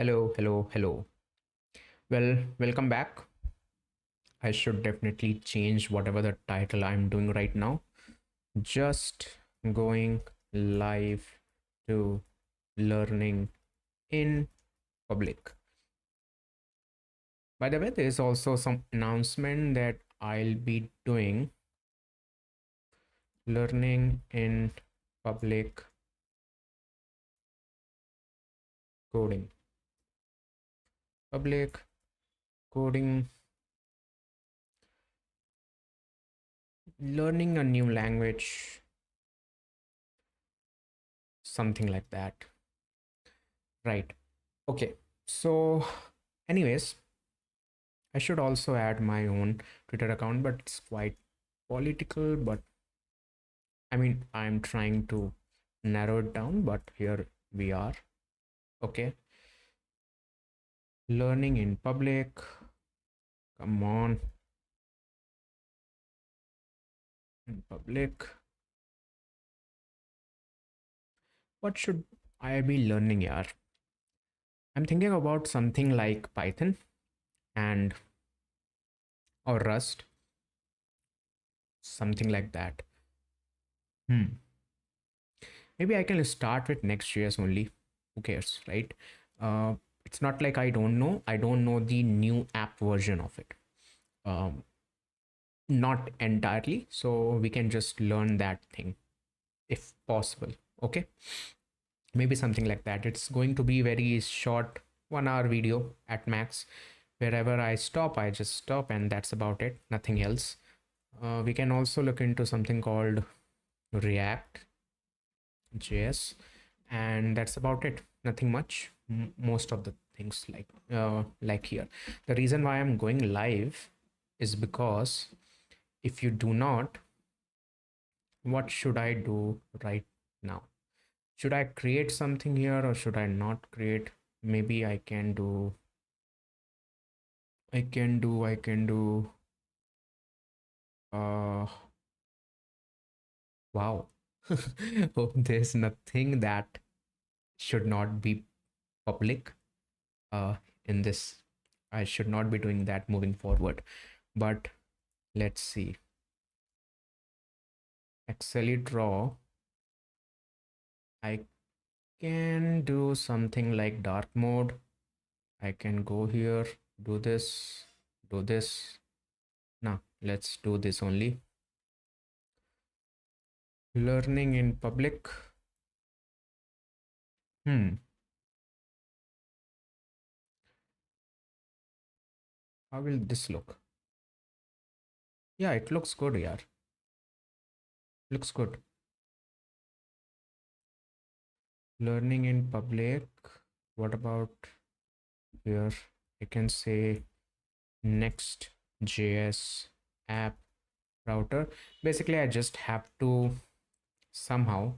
Hello, hello, hello. Well, welcome back. I should definitely change whatever the title I'm doing right now. Just going live to learning in public. By the way, there is also some announcement that I'll be doing learning in public coding. Public coding, learning a new language, something like that. Right. Okay. So, anyways, I should also add my own Twitter account, but it's quite political. But I mean, I'm trying to narrow it down, but here we are. Okay. Learning in public. Come on. In public. What should I be learning here? I'm thinking about something like Python and or Rust, something like that. Hmm. Maybe I can start with Next.js only. Who cares, right? Uh, it's not like I don't know. I don't know the new app version of it. Um, not entirely. So we can just learn that thing if possible. Okay. Maybe something like that. It's going to be very short, 1 hour video at max. Wherever I stop, I just stop, and that's about it. Nothing else. We can also look into something called React JS, and that's about it. Nothing much. Most of the things like here. The reason why I'm going live is because if you do not, what should I do right now? Should I create something here or should I not create? Maybe I can do uh wow. Oh, there's nothing that should not be public uh in this. I should not be doing that moving forward. But let's see. Excel draw. I can do something like dark mode. I can go here, do this, do this. Now, let's do this only. Learning in public. Hmm. How will this look? Yeah, it looks good, yeah. Looks good. Learning in public. What about here? I can say NextJS App Router. Basically, I just have to somehow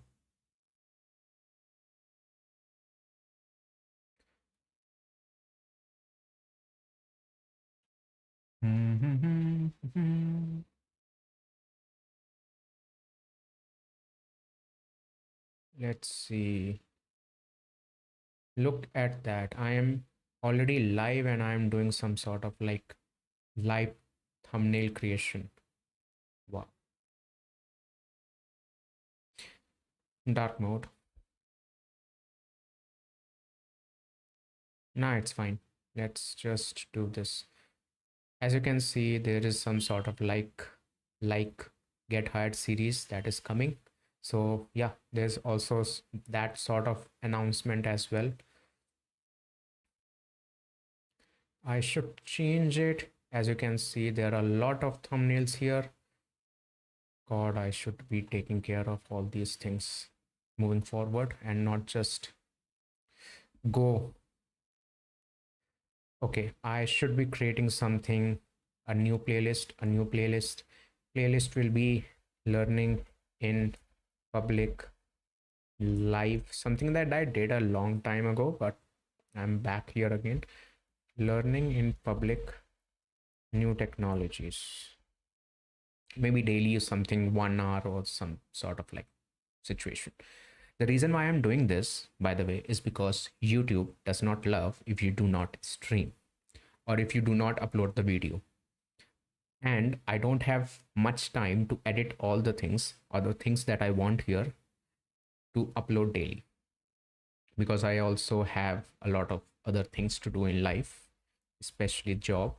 let's see. Look at that. I am already live and I am doing some sort of like live thumbnail creation. Wow. Dark mode. Nah, it's fine. Let's just do this. As you can see, there is some sort of like get hired series that is coming. So yeah, there's also that sort of announcement as well. I should change it. As you can see, there are a lot of thumbnails here. God, I should be taking care of all these things moving forward and not just go. Okay, I should be creating something, a new playlist, Playlist will be learning in public live, something that I did a long time ago, but I'm back here again. Learning in public, new technologies. Maybe daily is something 1 hour or some sort of like situation. The reason why I'm doing this, by the way, is because YouTube does not love if you do not stream or if you do not upload the video. And I don't have much time to edit all the things or the things that I want here to upload daily, because I also have a lot of other things to do in life, especially job,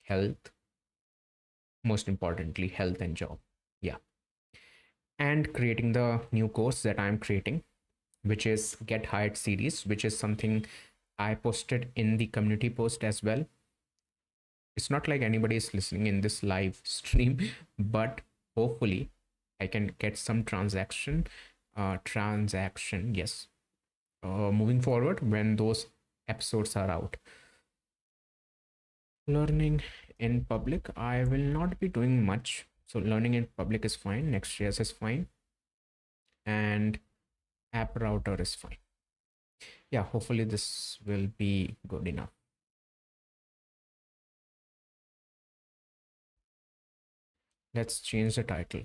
health, most importantly, health and job. Yeah. And creating the new course that I'm creating, which is Get Hired series, which is something I posted in the community post as well. It's not like anybody is listening in this live stream, but hopefully I can get some transaction, yes, moving forward when those episodes are out. Learning in public, I will not be doing much. So learning in public is fine. Next.js is fine. And app router is fine. Yeah, hopefully this will be good enough. Let's change the title.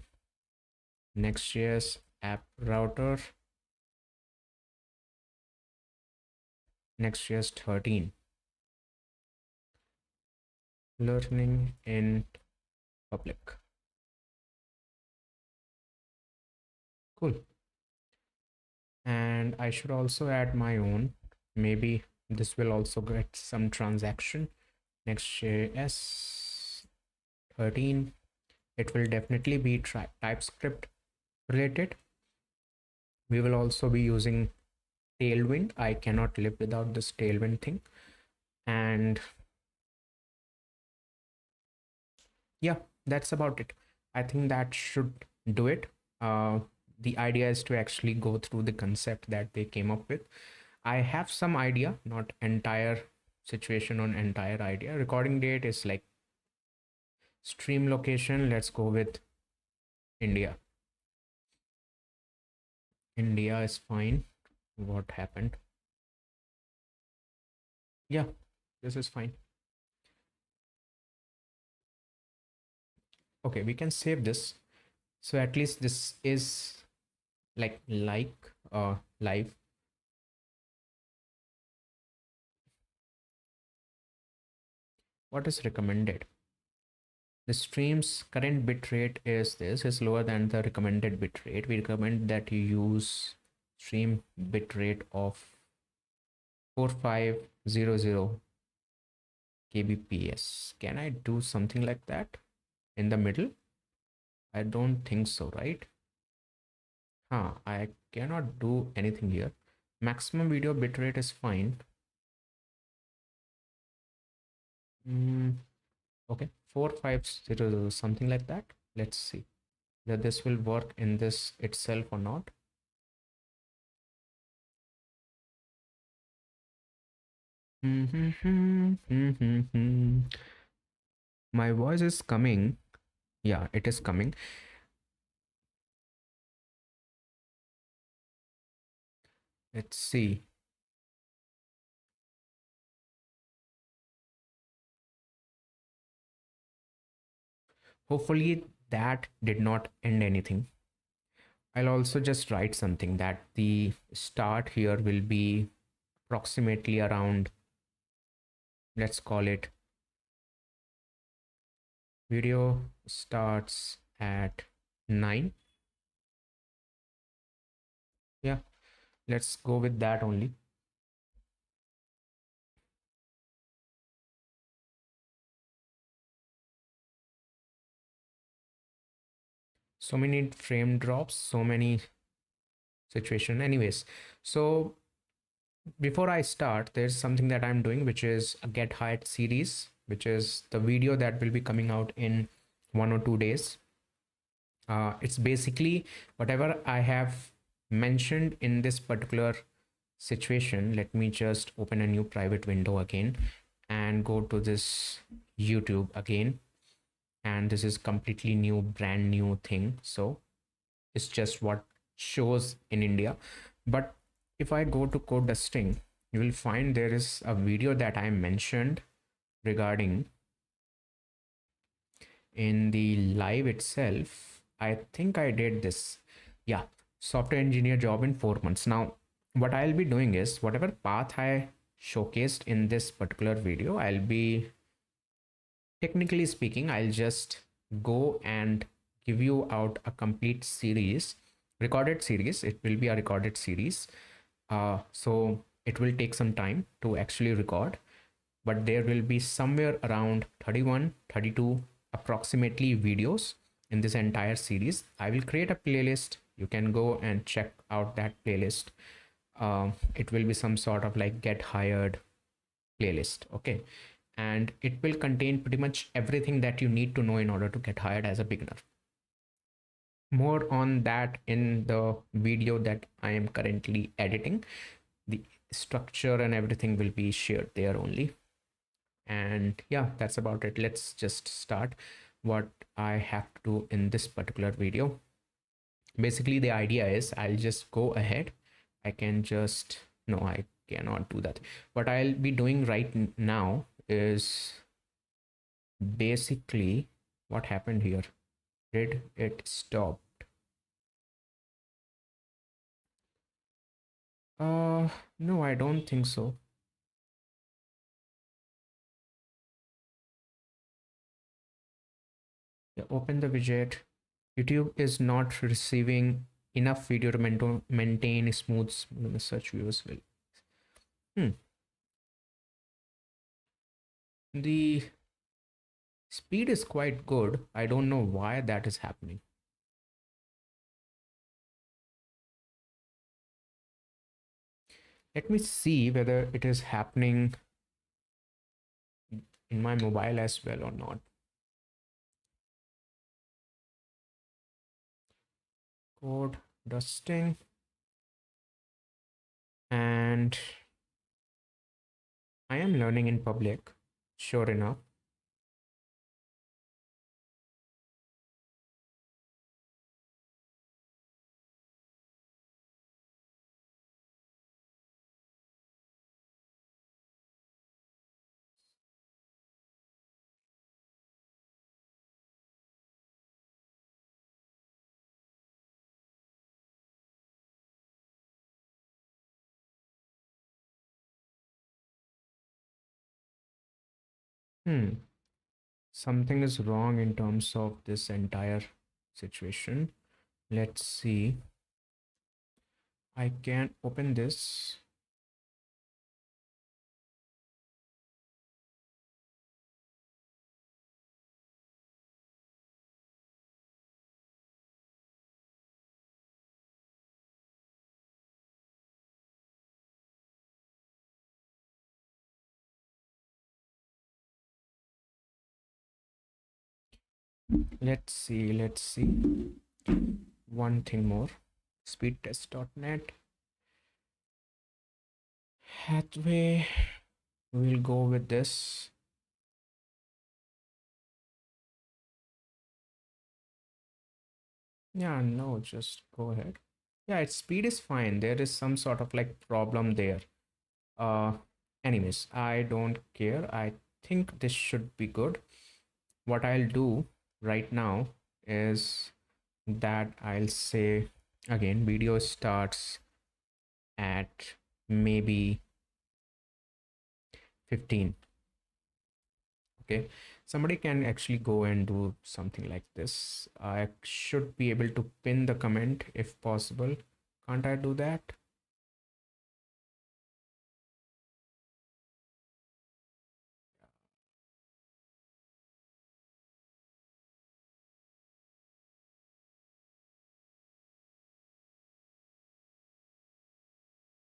Next.js App Router, Next.js 13. Learning in public. Cool. And I should also add my own. Maybe this will also get some transaction. Next.js 13. It will definitely be TypeScript related. We will also be using Tailwind. I cannot live without this Tailwind thing. And yeah, that's about it. I think that should do it. The idea is to actually go through the concept that they came up with. I have some idea, not entire situation on entire idea. Recording date is like stream location. Let's go with India. India is fine. What happened? Yeah, this is fine. Okay, we can save this. So at least this is like live. What is recommended? The stream's current bitrate is lower than the recommended bitrate. We recommend that you use stream bitrate of 4500 kbps. Can I do something like that in the middle? I don't think so, right? I cannot do anything here. Maximum video bitrate is fine. Okay, 4500, something like that. Let's see whether this will work in this itself or not. My voice is coming. Yeah, it is coming. Let's see. Hopefully that did not end anything. I'll also just write something that the start here will be approximately around, let's call it, video starts at 9. Yeah, let's go with that only. So many frame drops, so many situation. Anyways, so before I start, there's something that I'm doing, which is a Get Hired series, which is the video that will be coming out in 1 or 2 days. It's basically whatever I have mentioned in this particular situation. Let me just open a new private window again and go to this YouTube again. And this is completely new, brand new thing. So it's just what shows in India. But if I go to code dusting, you will find there is a video that I mentioned regarding in the live itself. I think I did this. Yeah, software engineer job in 4 months. Now, what I'll be doing is whatever path I showcased in this particular video, I'll be, technically speaking, I'll just go and give you out a complete series, recorded series. It will be a recorded series. So it will take some time to actually record, but there will be somewhere around 31, 32 approximately videos in this entire series. I will create a playlist. You can go and check out that playlist. It will be some sort of like get hired playlist. Okay. And it will contain pretty much everything that you need to know in order to get hired as a beginner. More on that in the video that I am currently editing. The structure and everything will be shared there only. And yeah, that's about it. Let's just start what I have to do in this particular video. Basically, the idea is I'll just go ahead. I can just, no, I cannot do that. What I'll be doing right now is basically what happened here. Did it stop? No, I don't think so. Yeah, open the widget. YouTube is not receiving enough video to maintain smooth search views. Will. The speed is quite good. I don't know why that is happening. Let me see whether it is happening in my mobile as well or not. Code dusting. And I am learning in public, sure enough. Something is wrong in terms of this entire situation. Let's see. I can open this. Let's see. One thing more. Speedtest.net. Hathaway. We'll go with this. Yeah, no, just go ahead. Yeah, its speed is fine. There is some sort of like problem there. Uh, anyways, I don't care. I think this should be good. What I'll do right now is that I'll say again, video starts at maybe 15. Okay, somebody can actually go and do something like this. I should be able to pin the comment if possible. Can't I do that?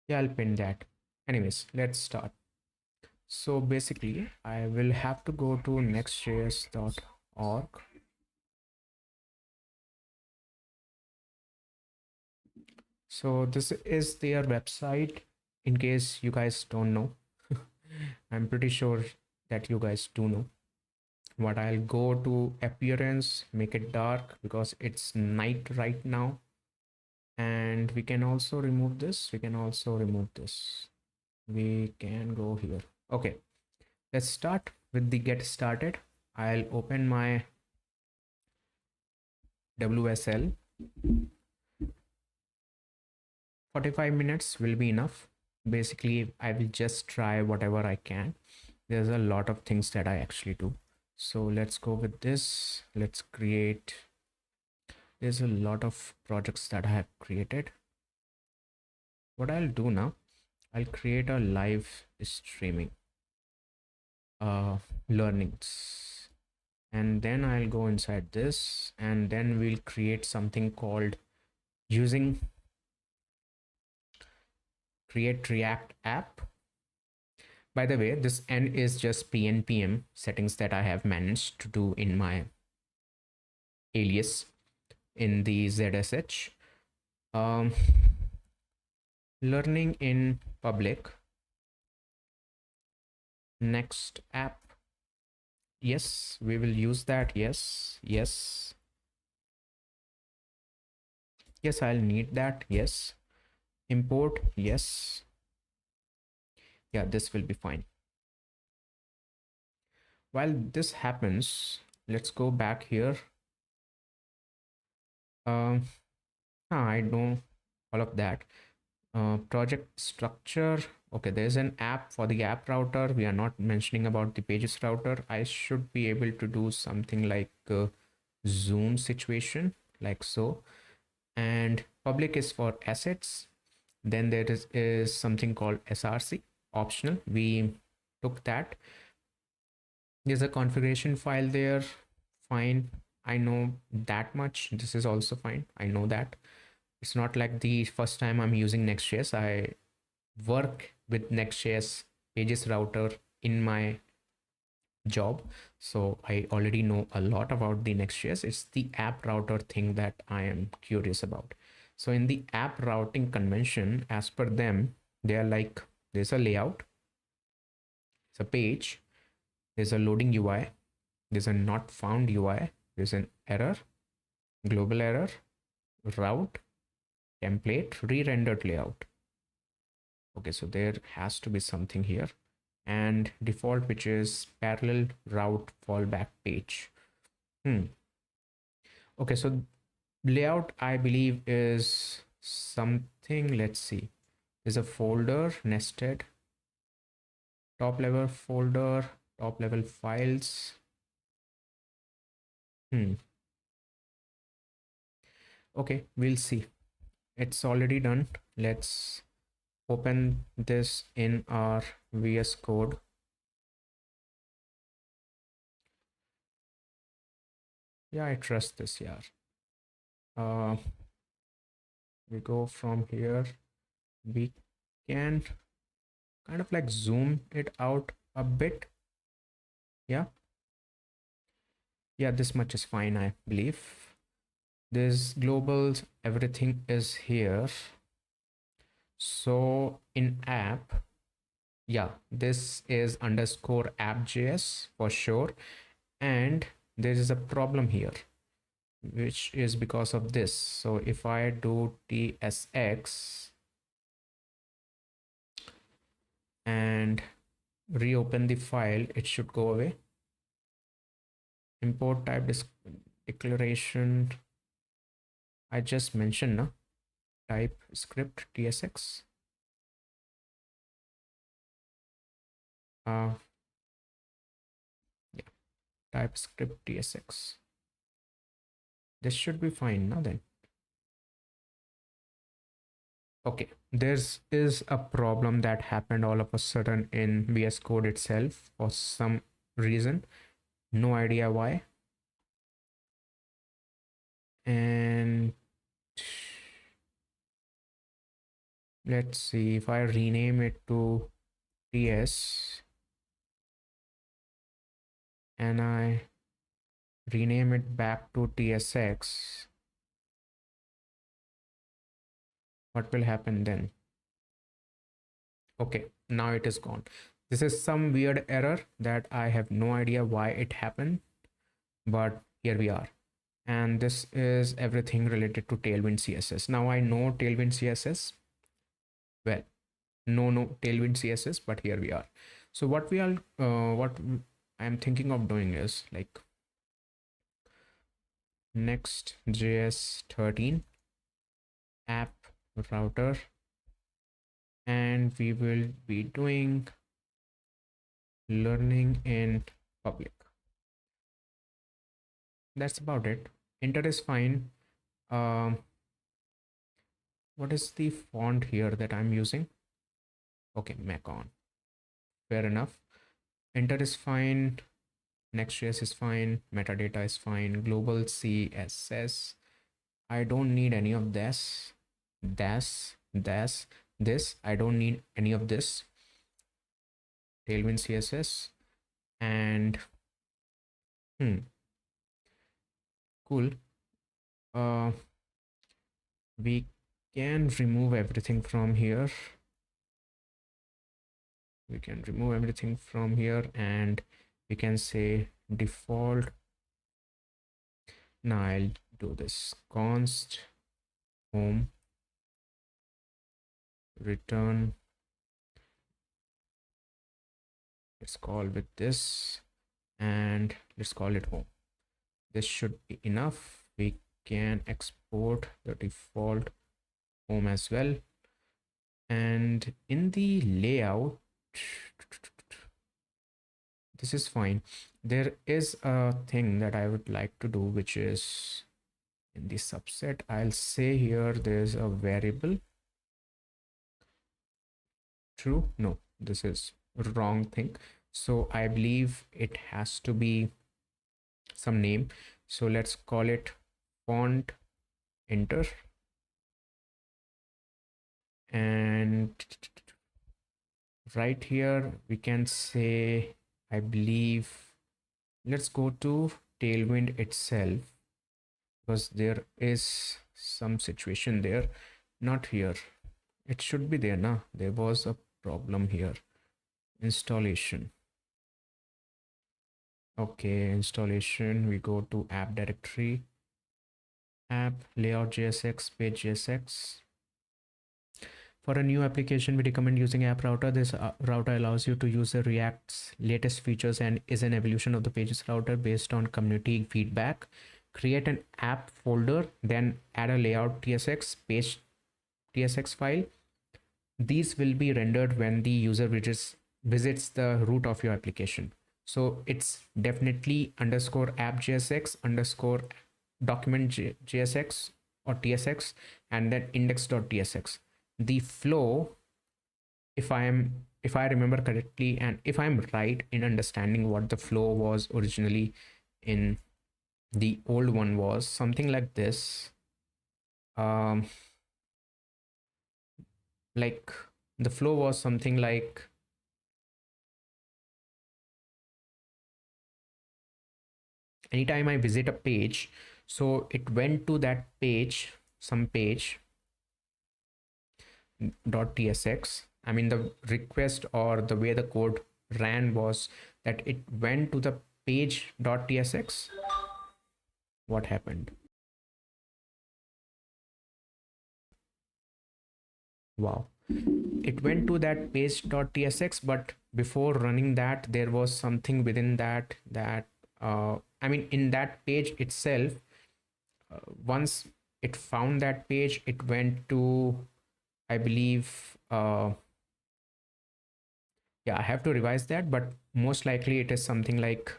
Yeah, I'll pin that. Anyways, let's start. So basically, I will have to go to nextjs.org. So this is their website in case you guys don't know. I'm pretty sure that you guys do know. What I'll go to appearance, make it dark because it's night right now. And we can also remove this. We can also remove this. We can go here. Okay, let's start with the get started. I'll open my WSL. 45 minutes will be enough. Basically, I will just try whatever I can. There's a lot of things that I actually do. So let's go with this. Let's create. There's a lot of projects that I have created. What I'll do now, I'll create a live streaming learnings, and then I'll go inside this, and then we'll create something called using create react app. By the way, this end is just pnpm settings that I have managed to do in my alias in the ZSH. um, Learning in public, next app. Yes, we will use that. Yes, yes, yes, I'll need that. Yes, import. Yes, yeah, this will be fine. While this happens, let's go back here. um I know all of that. Project structure. Okay, there's an app for the app router. We are not mentioning about the pages router. I should be able to do something like zoom situation, like so. And public is for assets. Then there is something called src, optional. We took that. There's a configuration file there. Fine, I know that much. This is also fine, I know that. It's not like the first time I'm using NextJS. I work with NextJS pages router in my job, so I already know a lot about the NextJS. It's the app router thing that I am curious about. So in the app routing convention, as per them, they are like, there's a layout, it's a page, there's a loading UI, there's a not found UI, there's an error, global error, route, template, re-rendered layout. Okay, so there has to be something here. And default, which is parallel route fallback page. Okay, so layout, I believe, is something. Let's see. There's a folder nested, top level folder, top level files. Okay, we'll see. It's already done. Let's open this in our VS Code. Yeah, I trust this. Yeah. We go from here. We can kind of like zoom it out a bit. Yeah. Yeah, this much is fine, I believe. This globals, everything is here. So in app, yeah, this is underscore app.js for sure. And there is a problem here, which is because of this. So if I do tsx and reopen the file, it should go away. Import type declaration, I just mentioned, no? Type script tsx. Yeah, type script tsx. This should be fine now then. Okay, there's is a problem that happened all of a sudden in VS Code itself for some reason. No idea why. And let's see if I rename it to TS and I rename it back to TSX, what will happen then? Okay, now it is gone. This is some weird error that I have no idea why it happened, but here we are. And this is everything related to Tailwind CSS. Now I know Tailwind CSS. Well, no Tailwind CSS, but here we are. So what we are, what I'm thinking of doing is like NextJS 13 app router and we will be doing learning in public. That's about it. Enter is fine. um what is the font here that I'm using? Okay, Macon. Fair enough. Enter is fine. Next.js is fine. Metadata is fine. Global CSS. I don't need any of this. This. I don't need any of this. Tailwind CSS. And cool. We can remove everything from here. We can remove everything from here and we can say default. Now I'll do this const home return. Let's call with this and let's call it home. This should be enough. We can export the default home as well. And in the layout, this is fine. There is a thing that I would like to do, which is in the subset. I'll say here there's a variable true. No, this is wrong thing. So I believe it has to be some name. So let's call it font enter. And right here we can say, I believe, let's go to Tailwind itself because there is some situation there. Not here. It should be there now. There was a problem here. Installation. Okay, installation. We go to app directory, app layout JSX, page JSX. For a new application, we recommend using App Router. This router allows you to use the React's latest features and is an evolution of the Pages router based on community feedback. Create an app folder, then add a layout TSX, page TSX file. These will be rendered when the user visits the root of your application. So it's definitely underscore app JSX underscore document JSX or TSX and then index.tsx. The flow, if I remember correctly and if I'm right in understanding what the flow was originally in the old one, was something like this. Like the flow was something like anytime I visit a page, so it went to that page, some page .tsx. I mean, the request or the way the code ran was that it went to the page .tsx. What happened? Wow. It went to that page.tsx, but before running that, there was something within that I mean, in that page itself, once it found that page, it went to, I believe, yeah, I have to revise that, but most likely it is something like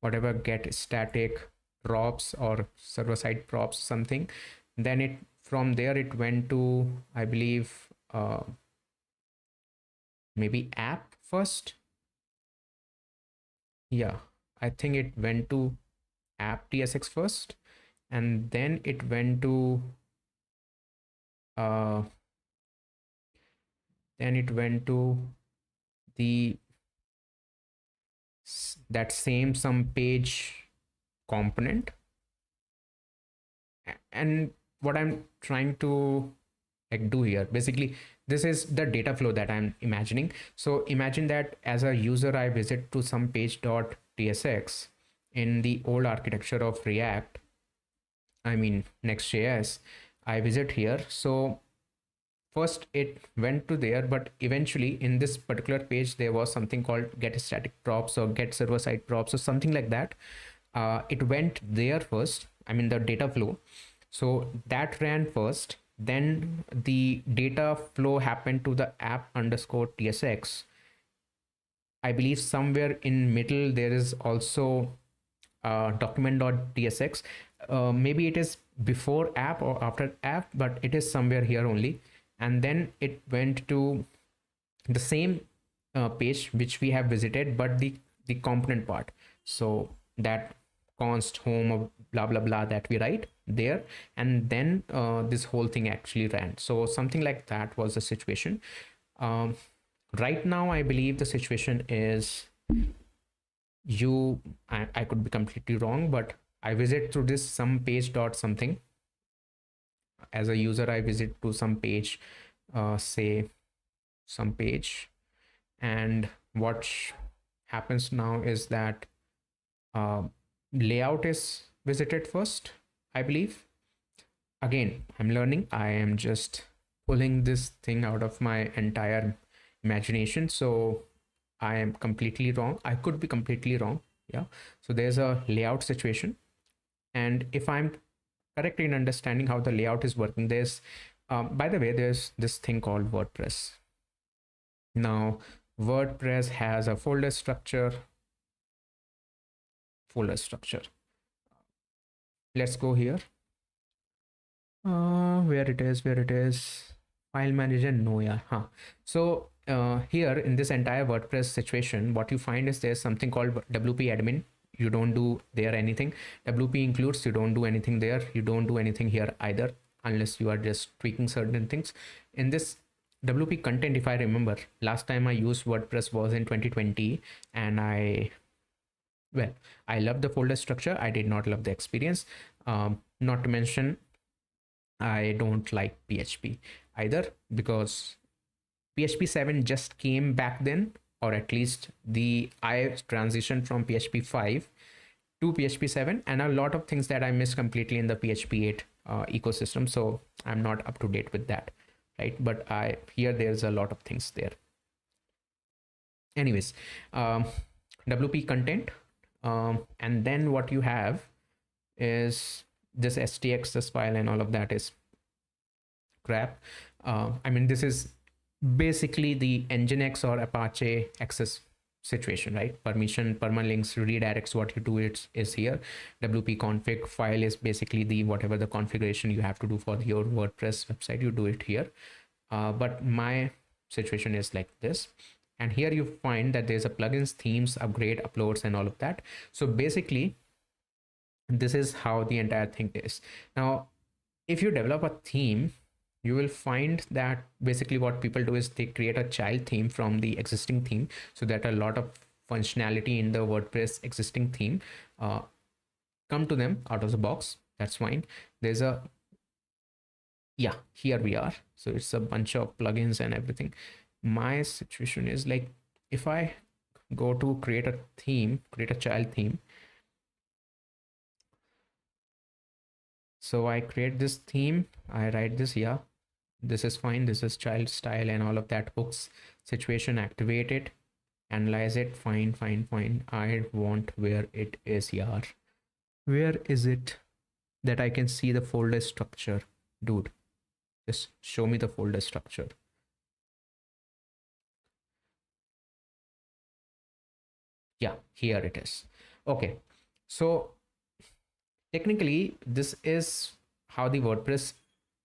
whatever get static props or server side props something. Then it from there it went to, I believe, maybe app first. Yeah, I think it went to app tsx first and then it went to uh then it went to the that same some page component. And what I'm trying to like do here, basically this is the data flow that I'm imagining. So imagine that as a user I visit to some page.tsx in the old architecture of React, I mean Next.js, I visit here. So first it went to there, but eventually in this particular page there was something called get static props or get server side props or something like that. It went there first, I mean the data flow. So that ran first, then the data flow happened to the app underscore tsx. I believe somewhere in middle there is also document.tsx. Maybe it is before app or after app, but it is somewhere here only. And then it went to the same page which we have visited, but the component part. So that const home of blah blah blah that we write there, and then this whole thing actually ran. So something like that was the situation. um, right now I believe the situation is I could be completely wrong, but I visit through this some page dot something. As a user I visit to some page, say some page, and what happens now is that uh, layout is visited first, I believe. Again, I'm learning, I am just pulling this thing out of my entire imagination, so I am completely wrong, I could be completely wrong. Yeah, so there's a layout situation, and if I'm correct in understanding how the layout is working, there's by the way, there's this thing called WordPress. Now WordPress has a folder structure. Let's go here. Where it is file manager. No, yeah, huh. So here in this entire WordPress situation, what you find is there's something called WP admin. You don't do there anything. WP includes, you don't do anything there. You don't do anything here either, unless you are just tweaking certain things. In this WP content, if I remember, last time I used WordPress was in 2020, and I love the folder structure. I did not love the experience. Not to mention, I don't like PHP either, because PHP 7 just came back then, or at least I transitioned from PHP 5 to PHP 7, and a lot of things that I missed completely in the PHP 8 ecosystem. So I'm not up to date with that, right? But there's a lot of things there. Anyways, WP content, and then what you have is this stxs file, and all of that is crap. I mean, this is basically the nginx or apache access situation, right? Permission, permalinks, redirects, what you do is here. WP config file is basically the whatever the configuration you have to do for your WordPress website, you do it here. But my situation is like this, and here you find that there's a plugins, themes, upgrade, uploads, and all of that. So basically this is how the entire thing is. Now if you develop a theme, you will find that basically what people do is they create a child theme from the existing theme, so that a lot of functionality in the WordPress existing theme come to them out of the box. That's fine. There's a yeah, here we are. So it's a bunch of plugins and everything. My situation is like, if I go to create a theme, create a child theme, so I create this theme, I write this, yeah, this is fine, this is child style and all of that, hooks situation, activate it, analyze it, fine. I want where it is, yeah, where is it, that I can see the folder structure. Dude, just show me the folder structure. Yeah, here it is. Okay, so technically this is how the WordPress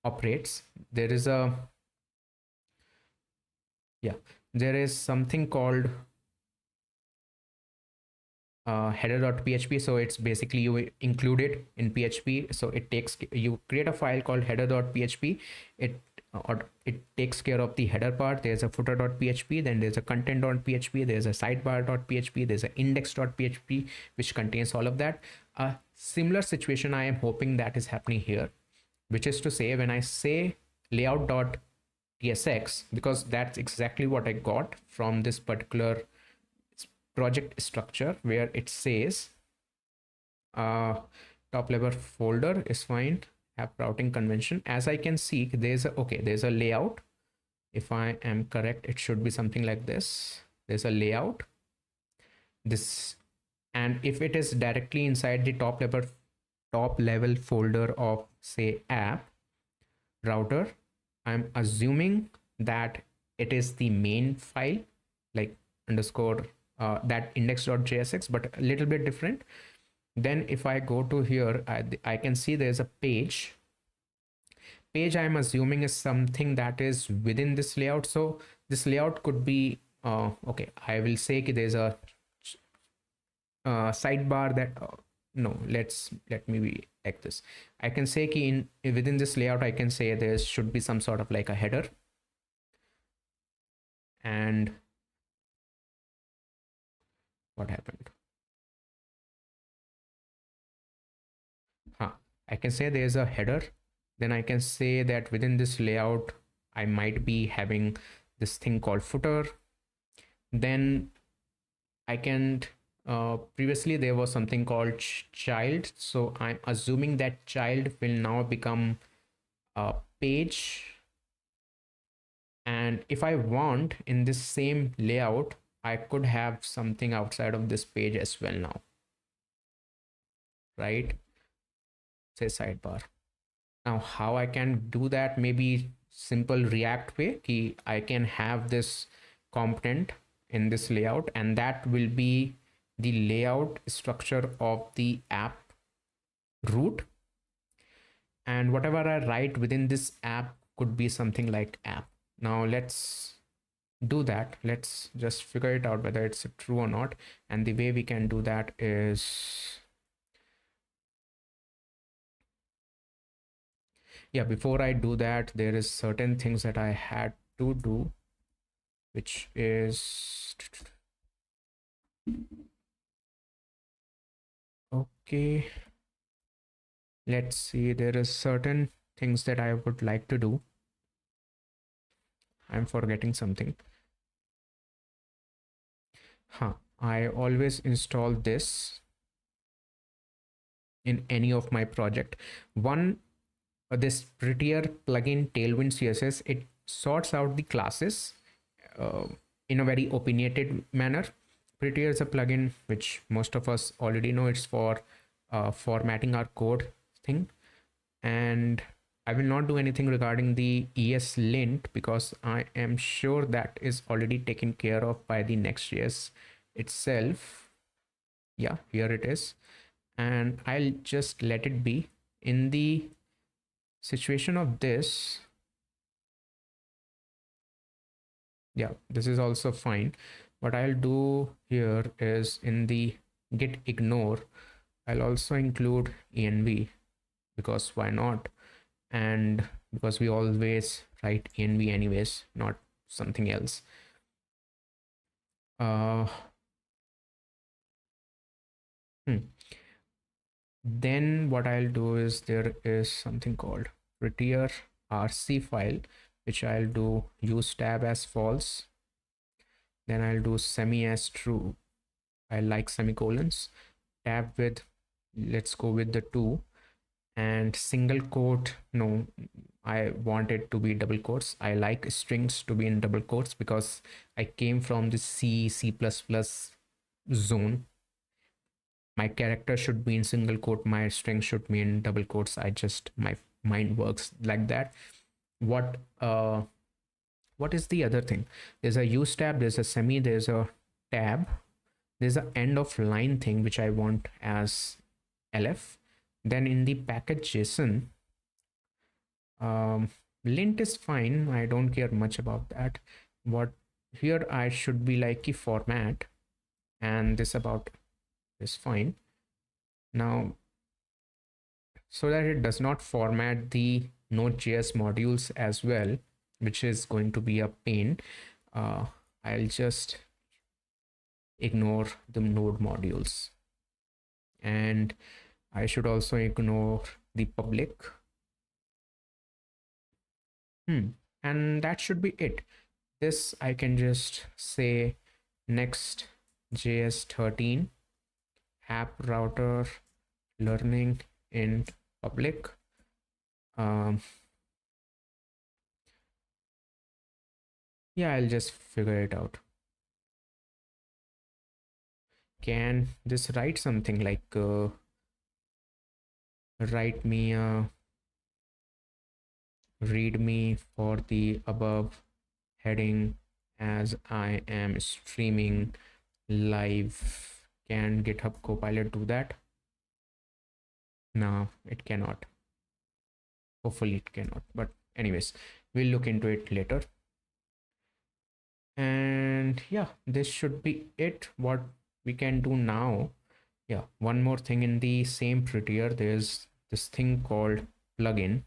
operates. There is a there is something called header.php. So it's basically you include it in PHP. So you create a file called header.php. It takes care of the header part. There's a footer.php, then there's a content.php, there's a sidebar.php, there's an index.php, which contains all of that. A similar situation I am hoping that is happening here, which is to say, when I say layout.tsx, because that's exactly what I got from this particular project structure, where it says top level folder is fine, app routing convention. As I can see, there's a layout. If I am correct, it should be something like this. There's a layout, this, and if it is directly inside the top level folder of say app, router, I'm assuming that it is the main file, like underscore that index.jsx, but a little bit different. Then if I go to here, I can see there's a page I'm assuming is something that is within this layout. So this layout could be okay, I will say that there's a sidebar that no, let me be like this. I can say ki in within this layout I can say there should be some sort of like a header, and what happened, huh, I can say there's a header. Then I can say that within this layout I might be having this thing called footer. Then I can previously there was something called child, so I'm assuming that child will now become a page. And if I want in this same layout, I could have something outside of this page as well now, right? Say sidebar. Now how I can do that, maybe simple React way ki I can have this component in this layout, and that will be the layout structure of the app root, and whatever I write within this app could be something like app. Now let's do that. Let's just figure it out whether it's true or not. And the way we can do that is, yeah, before I do that, there is certain things that I had to do, which is okay. Let's see, there is certain things that I would like to do. I'm forgetting something. I always install this in any of my project. One, this prettier plugin Tailwind CSS, it sorts out the classes uh, in a very opinionated manner. Prettier is a plugin which most of us already know. It's for formatting our code thing, and I will not do anything regarding the ESLint because I am sure that is already taken care of by the NextJS itself. Yeah, here it is. And I'll just let it be. In the situation of this, yeah, this is also fine. What I'll do here is in the git ignore, I'll also include env, because why not? And because we always write env anyways, not something else. uh Then what I'll do is there is something called prettier rc file, which I'll do use tab as false. Then I'll do semi as true. I like semicolons. Tab with, let's go with the 2, and single quote, no, I want it to be double quotes. I like strings to be in double quotes because I came from the C++ zone. My character should be in single quote, my string should be in double quotes. I just, my mind works like that. What is the other thing? There's a use tab, there's a semi, there's a tab, there's a end of line thing which I want as lf. Then in the package JSON, lint is fine, I don't care much about that. What here I should be like a format, and this about is fine. Now, so that it does not format the Node.js modules as well, which is going to be a pain, I'll just ignore the node modules, and I should also ignore the public. And that should be it. This I can just say NextJS 13 app router learning in public. Yeah, I'll just figure it out. Can this write something like write me a readme for the above heading as I am streaming live. Can GitHub Copilot do that? No, it cannot. Hopefully it cannot, but anyways, we'll look into it later. And yeah, this should be it. What we can do now, yeah, one more thing in the same prettier, there's this thing called plugin.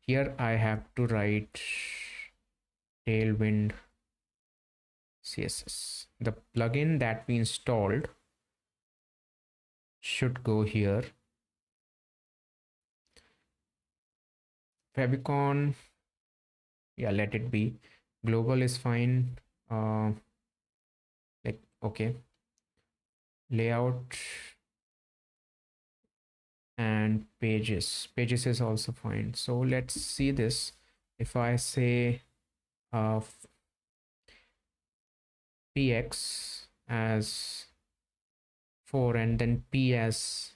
Here I have to write tailwind css. The plugin that we installed should go here. Favicon, yeah, let it be. Global is fine. Like, okay, layout and pages is also fine. So let's see this. If I say px as 4 and then p as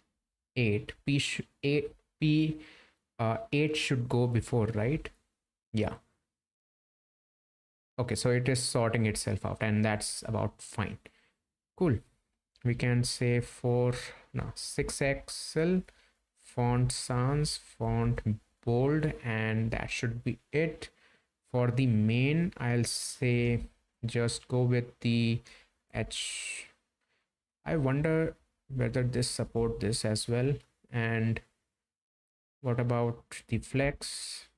8, p 8 should go before, right? Yeah. Okay, so it is sorting itself out, and that's about fine. Cool. We can say 4, no, 6xl, font sans, font bold, and that should be it. For the main, I'll say just go with the h. I wonder whether this support this as well. And what about the flex?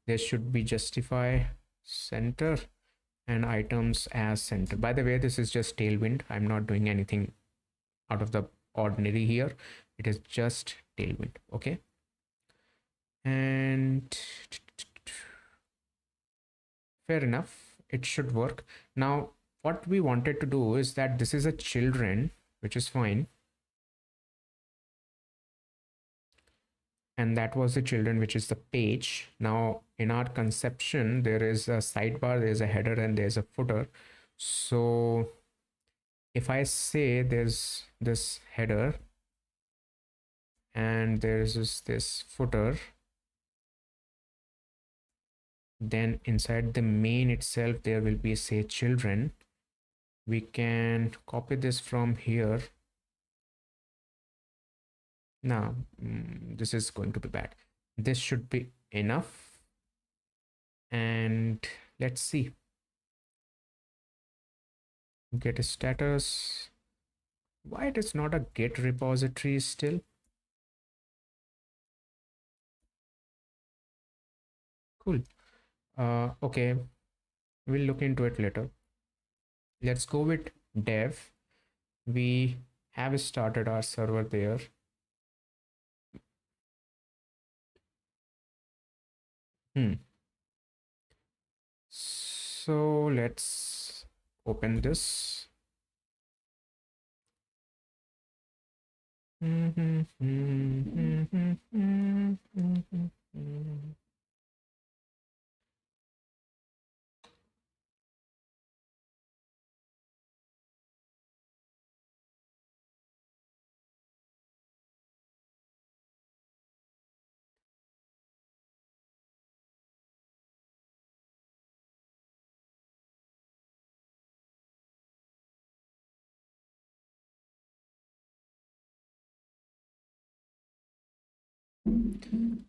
This should be justify center and items as center. By the way, this is just tailwind. I'm not doing anything out of the ordinary here. It is just tailwind. Okay. And fair enough. It should work. Now, what we wanted to do is that this is a children, which is fine. And that was the children, which is the page. Now in our conception, there is a sidebar, there's a header, and there's a footer. So if I say there's this header and there's this footer, then inside the main itself there will be, say, children. We can copy this from here. Now this is going to be bad. This should be enough. And let's see, get a status. Why it is not a git repository still? Cool. Okay, we'll look into it later. Let's go with dev. We have started our server there. So let's open this.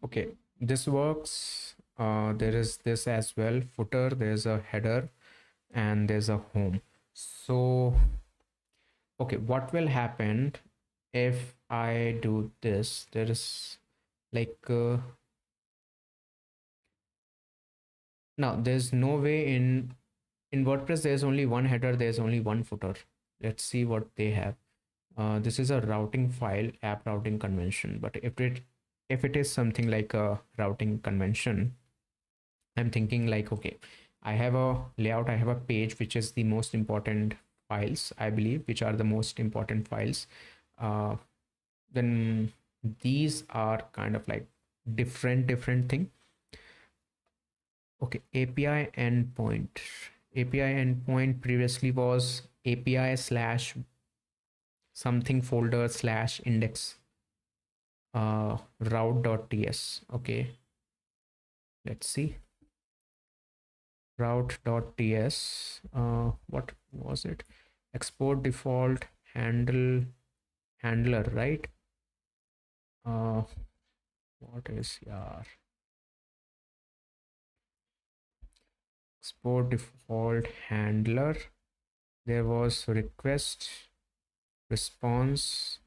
Okay, this works. There is this as well, footer, there's a header, and there's a home. So okay, what will happen if I do this? There is like now there's no way in WordPress there's only one header, there's only one footer. Let's see what they have. This is a routing file, app routing convention. But if it is something like a routing convention, I'm thinking like, okay, I have a layout, I have a page, which is the most important files, I believe, which are the most important files. Then these are kind of like different thing. Okay, API endpoint previously was API slash something folder slash index route.ts. Okay, Let's see. Route.ts. What was it? Export default handler, right? Uh, what is yeah? Export default handler. There was request, response,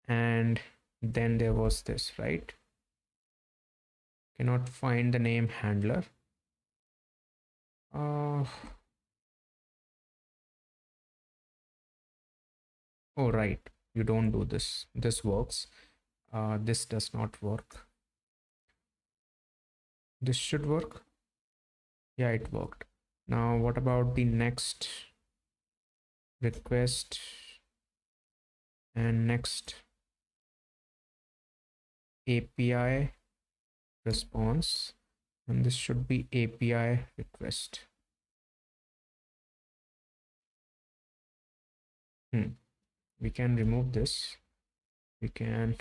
and then there was this, right? Cannot find the name handler. Uh, oh, right. You don't do this. This works. This does not work. This should work. Yeah, it worked. Now, what about the next request and next API response? And this should be API request. We can remove this. We can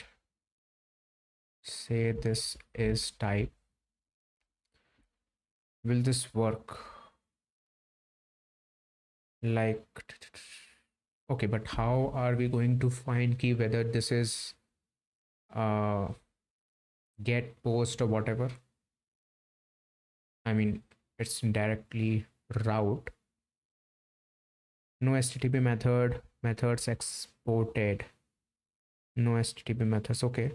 say this is type. Will this work? Like, okay, but how are we going to find key whether this is uh get, post, or whatever? I mean, it's directly route. No HTTP methods exported. No HTTP methods. Okay.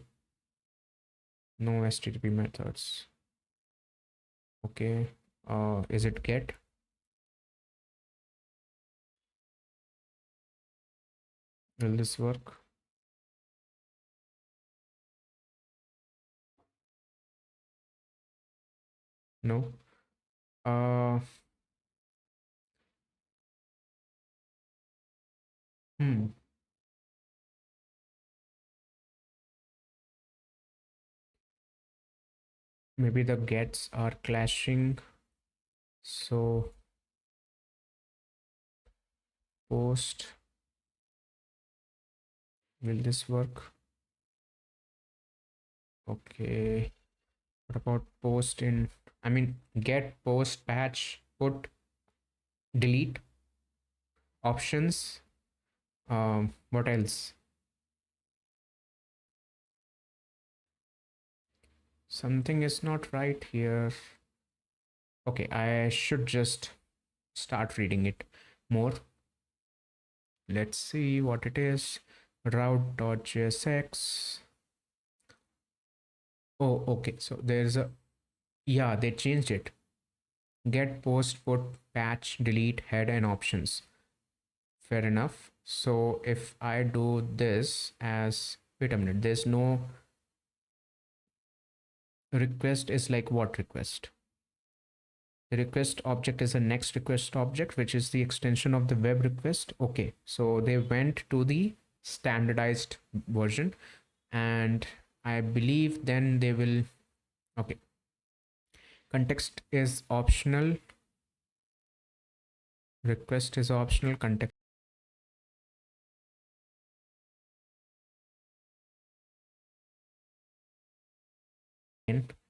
No HTTP methods. Okay. Is it get? Will this work? No. Uh, hmm. Maybe the gets are clashing. So post. Will this work? Okay. What about post in? I mean, get, post, patch, put, delete, options. What else? Something is not right here. Okay, I should just start reading it more. Let's see what it is. Route.jsx. Oh, okay. So there's a, yeah, they changed it. Get, post, put, patch, delete, head, and options. Fair enough. So if I do this as, wait a minute, there's no request is like what request? The request object is a next request object, which is the extension of the web request. Okay, so they went to the standardized version, and I believe then they will, okay, context is optional, request is optional, context,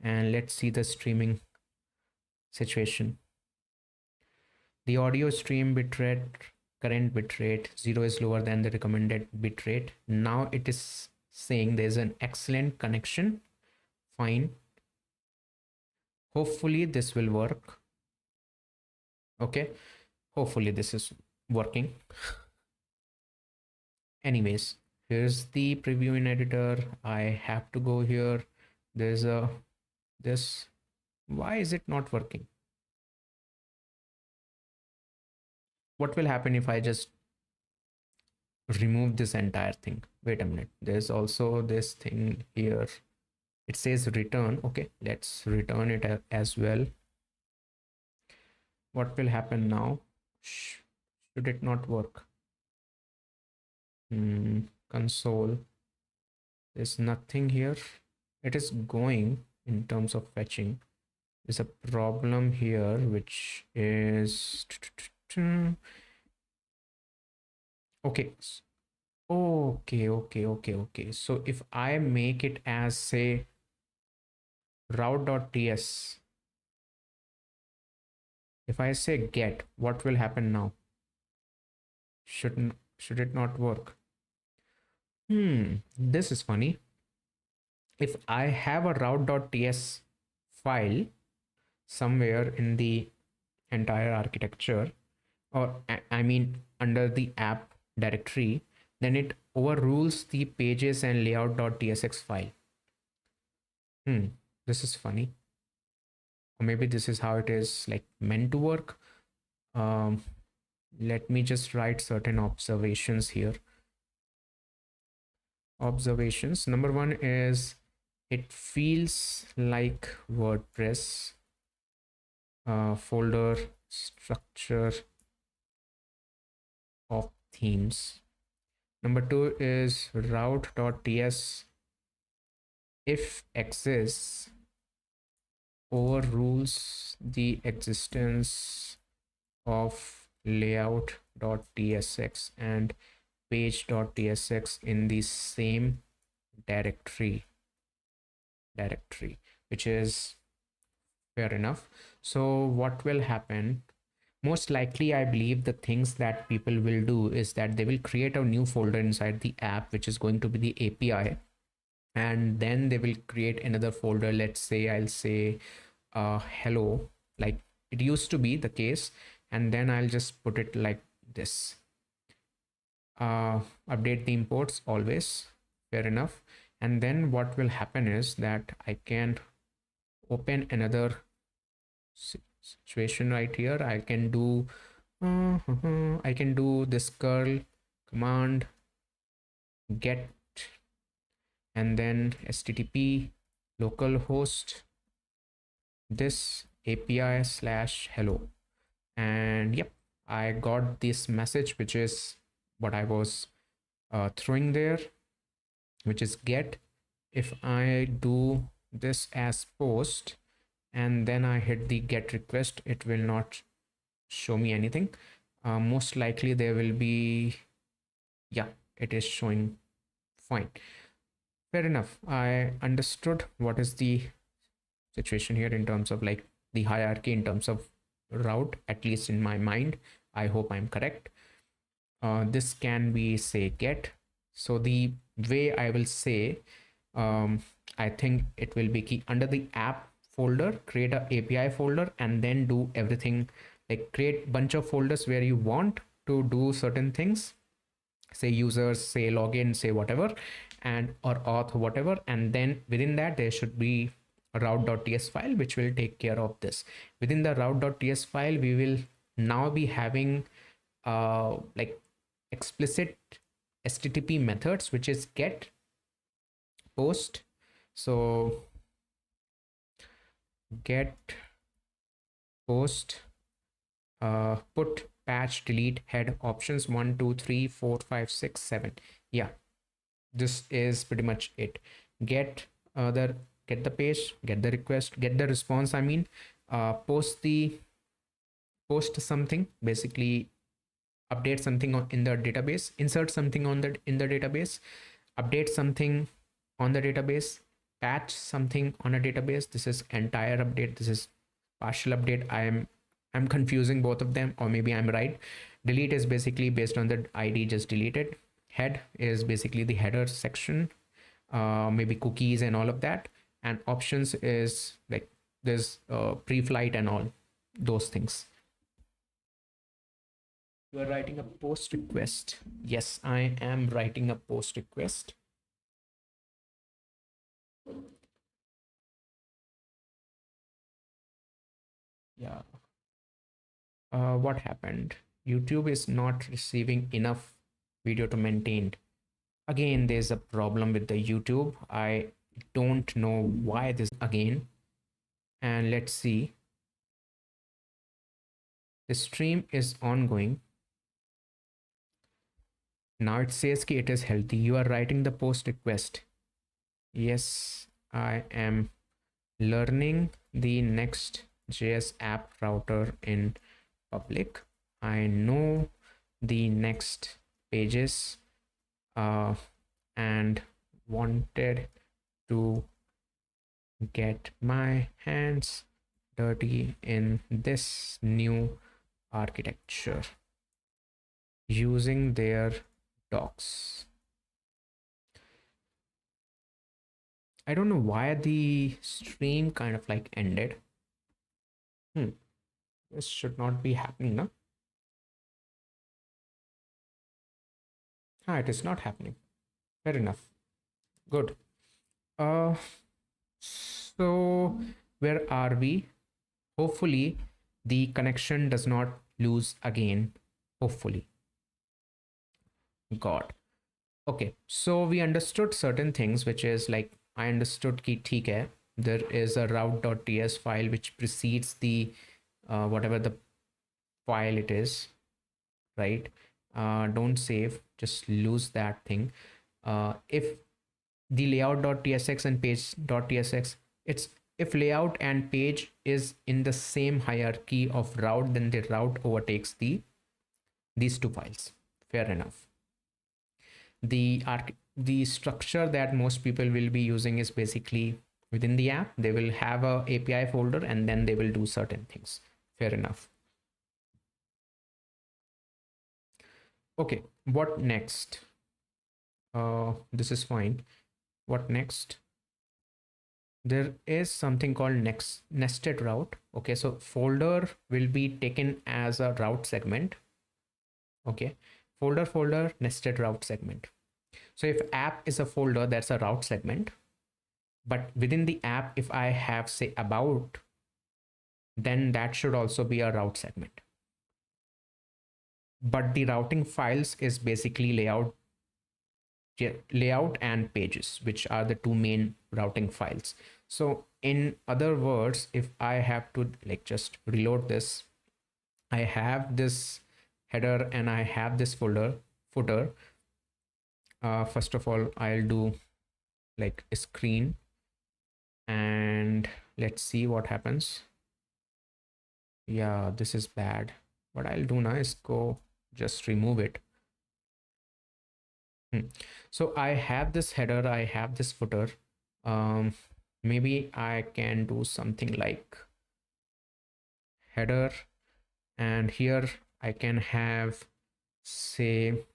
and let's see the streaming situation. The audio stream bitrate, current bitrate 0 is lower than the recommended bitrate. Now it is saying there's an excellent connection. Fine. Hopefully this will work. Okay. Hopefully this is working. Anyways, here's the preview in editor. I have to go here. There's a this. Why is it not working? What will happen if I just remove this entire thing? Wait a minute. There's also this thing here. It says return. Okay, let's return it as well. What will happen now? Should it not work? Console. There's nothing here. It is going in terms of fetching. There's a problem here, which is okay. Okay. So if I make it as, say, route.ts. If I say get, what will happen now? Should it not work? This is funny. If I have a route.ts file somewhere in the entire architecture, or I mean under the app directory, then it overrules the pages and layout.tsx file. This is funny. Or maybe this is how it is like meant to work. Let me just write certain observations here. Observations. Number one is it feels like WordPress folder structure of themes. Number two is route.ts if exists overrules the existence of layout.tsx and page.tsx in the same directory, which is fair enough. So what will happen? Most likely, I believe the things that people will do is that they will create a new folder inside the app, which is going to be the API. And then they will create another folder. Let's say I'll say hello, like it used to be the case. And then I'll just put it like this. Update the imports always, fair enough. And then what will happen is that I can open another situation right here. I can do this curl command get and then http localhost this API / hello, and yep, I got this message, which is what I was throwing there, which is get. If I do this as post and then I hit the get request, it will not show me anything. Most likely there will be, yeah, it is showing fine. Fair enough. I understood what is the situation here in terms of like the hierarchy in terms of route, at least in my mind. I hope I'm correct. This can be say get. So the way I will say, I think it will be key under the app folder, create a API folder and then do everything, like create bunch of folders where you want to do certain things, say users, say login, say whatever, and or auth whatever, and then within that there should be a route.ts file which will take care of this. Within the route.ts file we will now be having like explicit http methods, which is get, post. So get, post, put, patch, delete, head, options 1 2 3 4 5 6 7. Yeah, this is pretty much it. Get get the page, get the request, get the response, I mean, post something, basically update something in the database, insert something on the in the database, update something on the database, patch something on a database. This is entire update, this is partial update. I'm confusing both of them, or maybe I'm right. Delete is basically based on the ID, just deleted. Head is basically the header section, maybe cookies and all of that. And options is like there's pre-flight and all those things. You are writing a post request. Yes, I am writing a post request. Yeah. What happened? YouTube is not receiving enough video to maintain. Again, there's a problem with the YouTube. I don't know why this again. And let's see. The stream is ongoing. Now it says that it is healthy. You are writing the post request. Yes, I am learning the NextJS App Router in public. I know the next pages and wanted to get my hands dirty in this new architecture using their docs. I don't know why the stream kind of like ended. This should not be happening now. It is not happening. Fair enough. Good. Uh, so where are we? Hopefully, the connection does not lose again. Hopefully. God. Okay. So we understood certain things, which is like I understood ki theek hai. There is a route.ts file which precedes the whatever the file it is, right? Don't save, just lose that thing. If the layout.tsx and page.tsx, it's if layout and page is in the same hierarchy of route, then the route overtakes these two files. Fair enough. The structure that most people will be using is basically within the app they will have a API folder and then they will do certain things. Fair enough. Okay, what next? This is fine. What next? There is something called nested route. Okay, so folder will be taken as a route segment. Okay, folder nested route segment. So if app is a folder, that's a route segment. But within the app, if I have say about, then that should also be a route segment. But the routing files is basically layout and pages, which are the two main routing files. So in other words, if I have to like just reload this, I have this header and I have this footer. First of all, I'll do like a screen and let's see what happens. Yeah, this is bad. What I'll do now is go just remove it. So I have this header, I have this footer. Maybe I can do something like header, and here I can have say,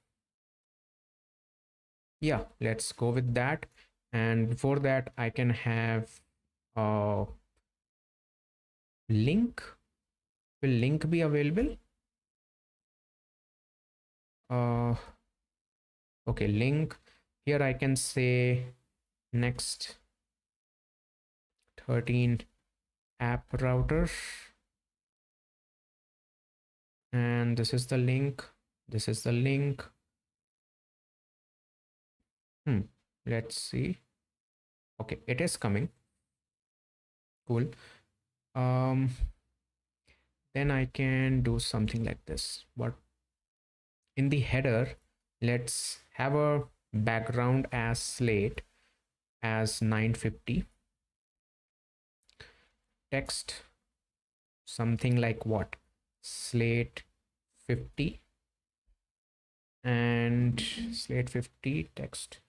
yeah, let's go with that. And before that, I can have a link. Will link be available? Okay, link. Here I can say next 13 app router, and this is the link. This is the link. Let's see. Okay, it is coming. Cool. Then I can do something like this. But in the header, let's have a background as slate as 950. Text something like what? Slate 50 and slate 50 text.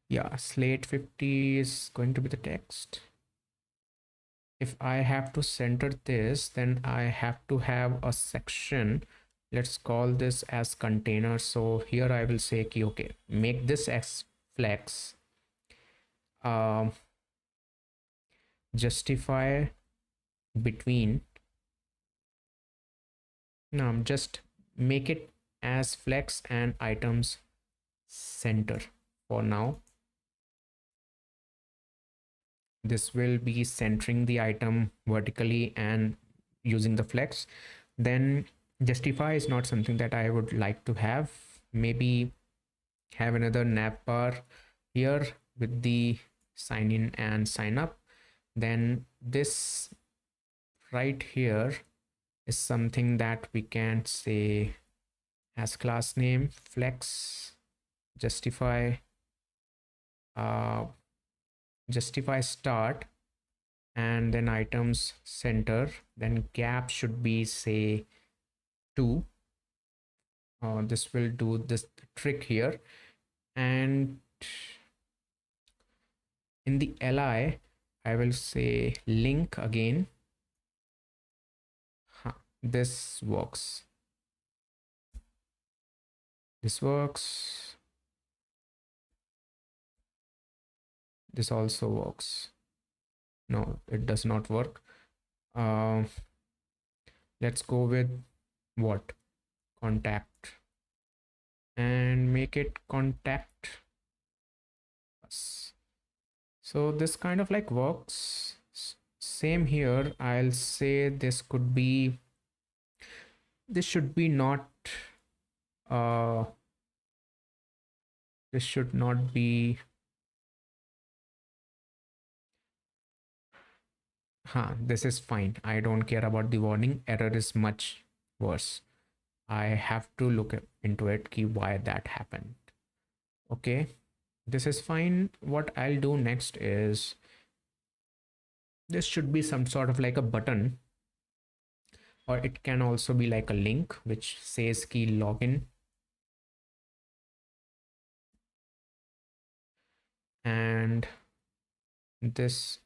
Yeah, slate 50 is going to be the text. If I have to center this, then I have to have a section. Let's call this as container. So here I will say okay, make this as flex. Justify between. No, just make it as flex and items center for now. This will be centering the item vertically and using the flex. Then justify is not something that I would like to have. Maybe have another nav bar here with the sign in and sign up. Then this right here is something that we can say as class name flex justify justify start, and then items center. Then gap should be say 2. This will do this trick here. And in the li I will say link again. This works. This works. This also works. No, it does not work. uh, let's go with what? Contact, and make it contact us. So this kind of like works. Same here, I'll say this could be, this should be not uh this should not be, this is fine. I don't care about the warning. Error is much worse. I have to look into it, key why that happened. Okay, this is fine. What I'll do next is, this should be some sort of like a button, or it can also be like a link which says key login, and this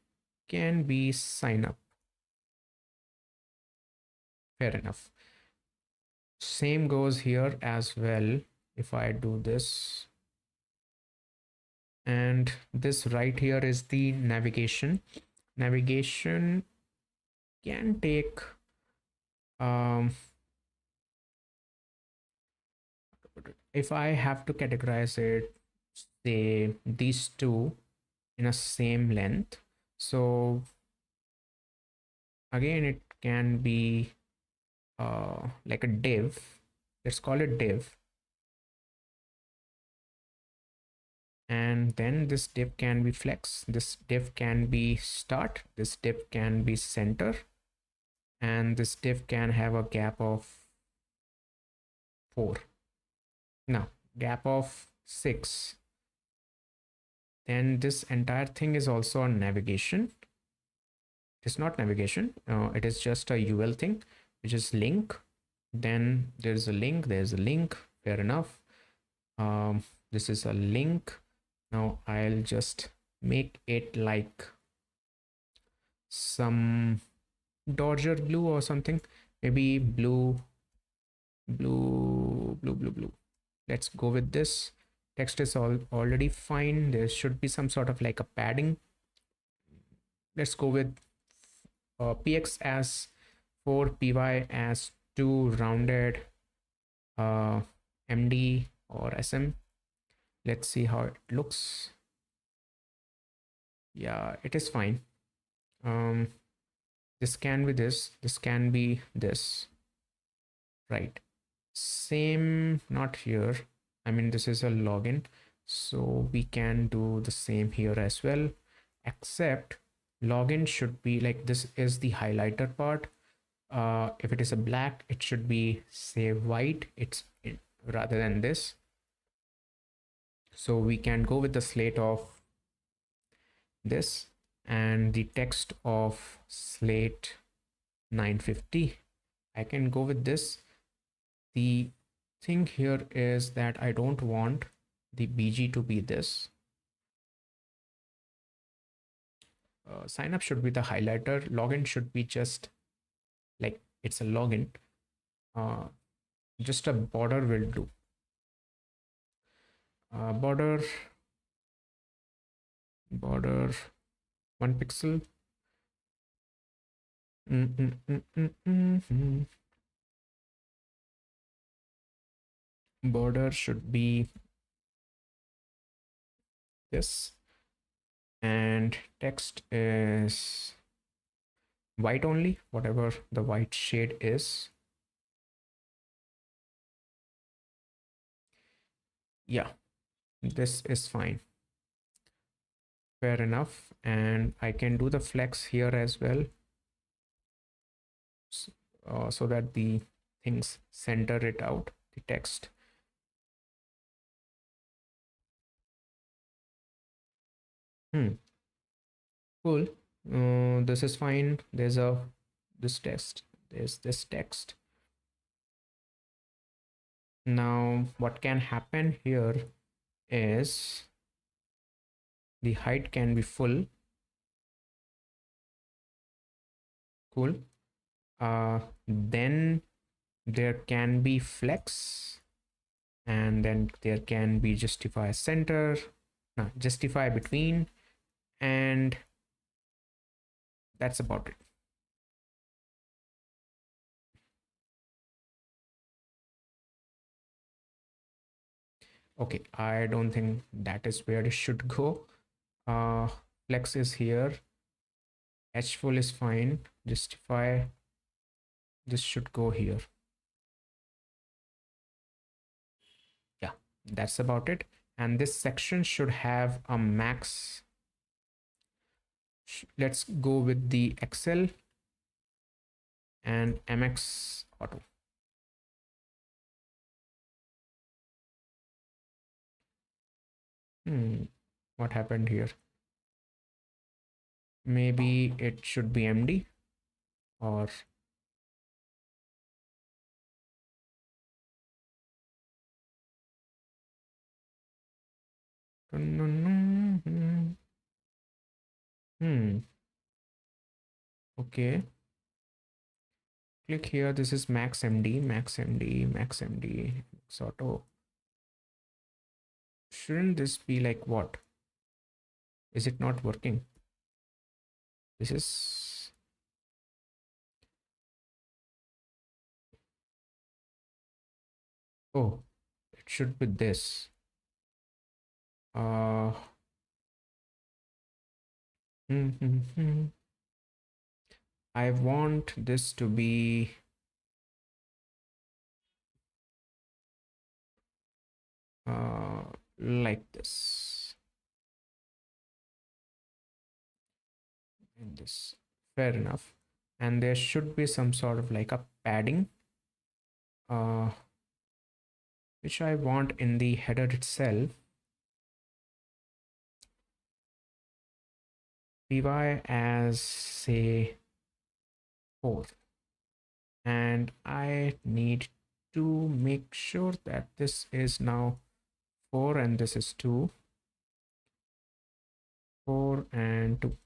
can be sign up. Fair enough. Same goes here as well. If I do this, and this right here is the navigation. Navigation can take if I have to categorize it, say these two in a same length. So again, it can be like a div. Let's call it div. And then this div can be flex, this div can be start, this div can be center, and this div can have a gap of 4. Now, gap of 6. Then this entire thing is also a navigation. It's not navigation, it is just a UL thing, which is link. Then there's a link, there's a link, fair enough. This is a link. Now I'll just make it like some Dodger blue or something, maybe blue. Let's go with this. Text is already fine. There should be some sort of like a padding. Let's go with px as 4, py as 2, rounded, md or sm. Let's see how it looks. Yeah, it is fine. This can be this can be this, right? Same, not here. I mean, this is a login, so we can do the same here as well, except login should be like, this is the highlighter part. If it is a black, it should be say white, rather than this. So we can go with the slate of this, and the text of slate 950. I can go with this. The thing here is that I don't want the BG to be this. Sign up should be the highlighter. Login should be just like it's a login. Just a border will do. Border 1 pixel. Border should be this, and text is white only, whatever the white shade is. Yeah, this is fine. Fair enough. And I can do the flex here as well, so that the things center it out, the text. Cool. This is fine. There's this text. There's this text. Now what can happen here is the height can be full. Cool. Then there can be flex, and then there can be justify center, no, justify between, and that's about it. Okay, I don't think that is where it should go. uh Flex is here, h full is fine, justify, this should go here. Yeah, that's about it. And this section should have a max. Let's go with the Excel and MX auto. What happened here? Maybe it should be MD, or hmm. Okay, click here. This is max MD, max MD, max MD, max auto. Shouldn't this be like what? Is it not working? This is, oh, it should be this. Uh, I want this to be like this and this. Fair enough. And there should be some sort of like a padding, uh, which I want in the header itself. Py as say 4, and I need to make sure that this is now 4 and this is 2, 4 and 2.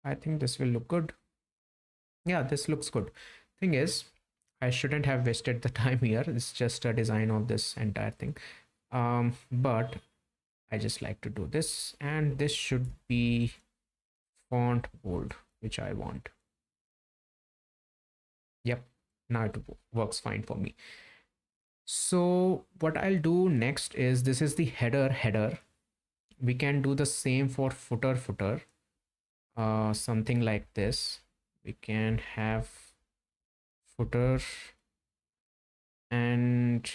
I think this will look good. Yeah, this looks good. Thing is, I shouldn't have wasted the time here. It's just a design of this entire thing. But I just like to do this, and this should be font bold, which I want. Yep, now it works fine for me. So what I'll do next is, this is the header. We can do the same for footer. Something like this. We can have footer, and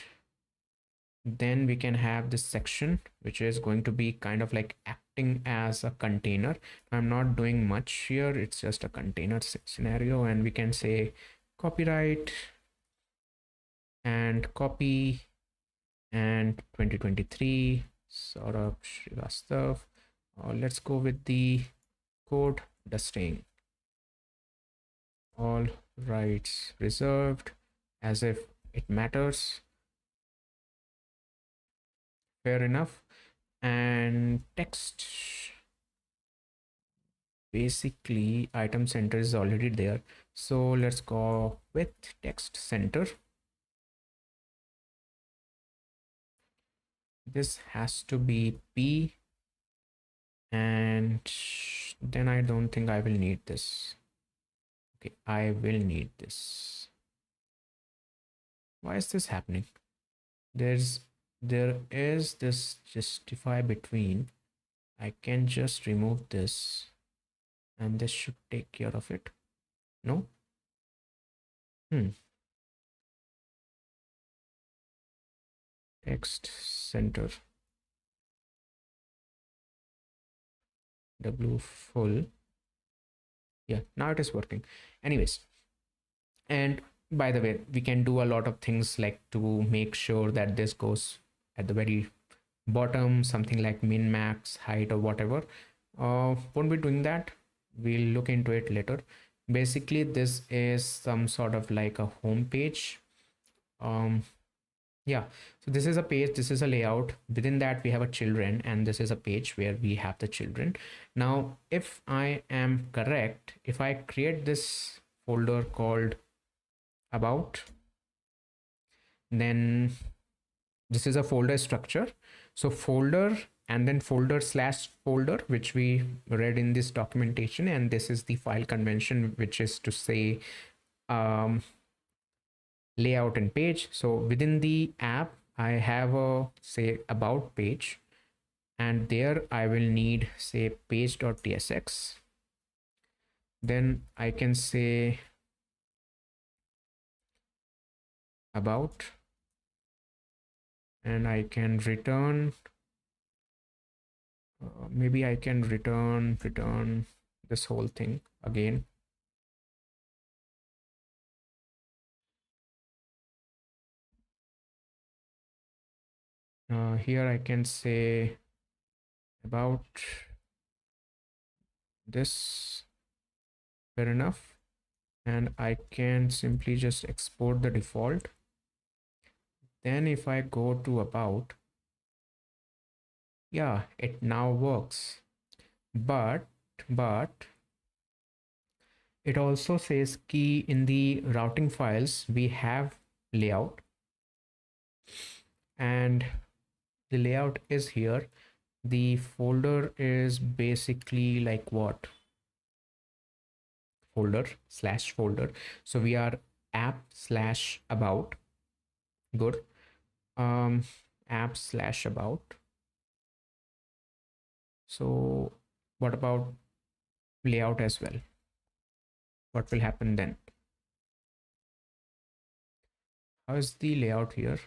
then we can have this section, which is going to be kind of like acting as a container. I'm not doing much here, it's just a container scenario, and we can say copyright and copy and 2023 Saurabh Srivastav. Let's go with the code dusting, all rights reserved, as if it matters. Fair enough. And text, basically item center is already there, so let's go with text center. This has to be P, and then I don't think I will need this. Okay, I will need this. Why is this happening? There is this justify between. I can just remove this, and this should take care of it. No. Text center w full. Yeah, now it is working. Anyways, and by the way, we can do a lot of things like to make sure that this goes at the very bottom, something like min max height or whatever. Won't be doing that, we'll look into it later. Basically this is some sort of like a home page. Yeah, so this is a page, this is a layout. Within that we have a children, and this is a page where we have the children. Now if I am correct, if I create this folder called about, then this is a folder structure. So folder, and then folder slash folder, which we read in this documentation, and this is the file convention, which is to say um, layout and page. So within the app I have a say about page, and there I will need say page.tsx. Then I can say about, and I can return maybe I can return this whole thing again. Here I can say about this, fair enough, and I can simply just export the default. Then if I go to about, yeah, it now works. But it also says key in the routing files we have layout, and the layout is here. The folder is basically like what, folder slash folder. So we are app slash about, good. um App slash about. So what about layout as well? What will happen then? How is the layout here?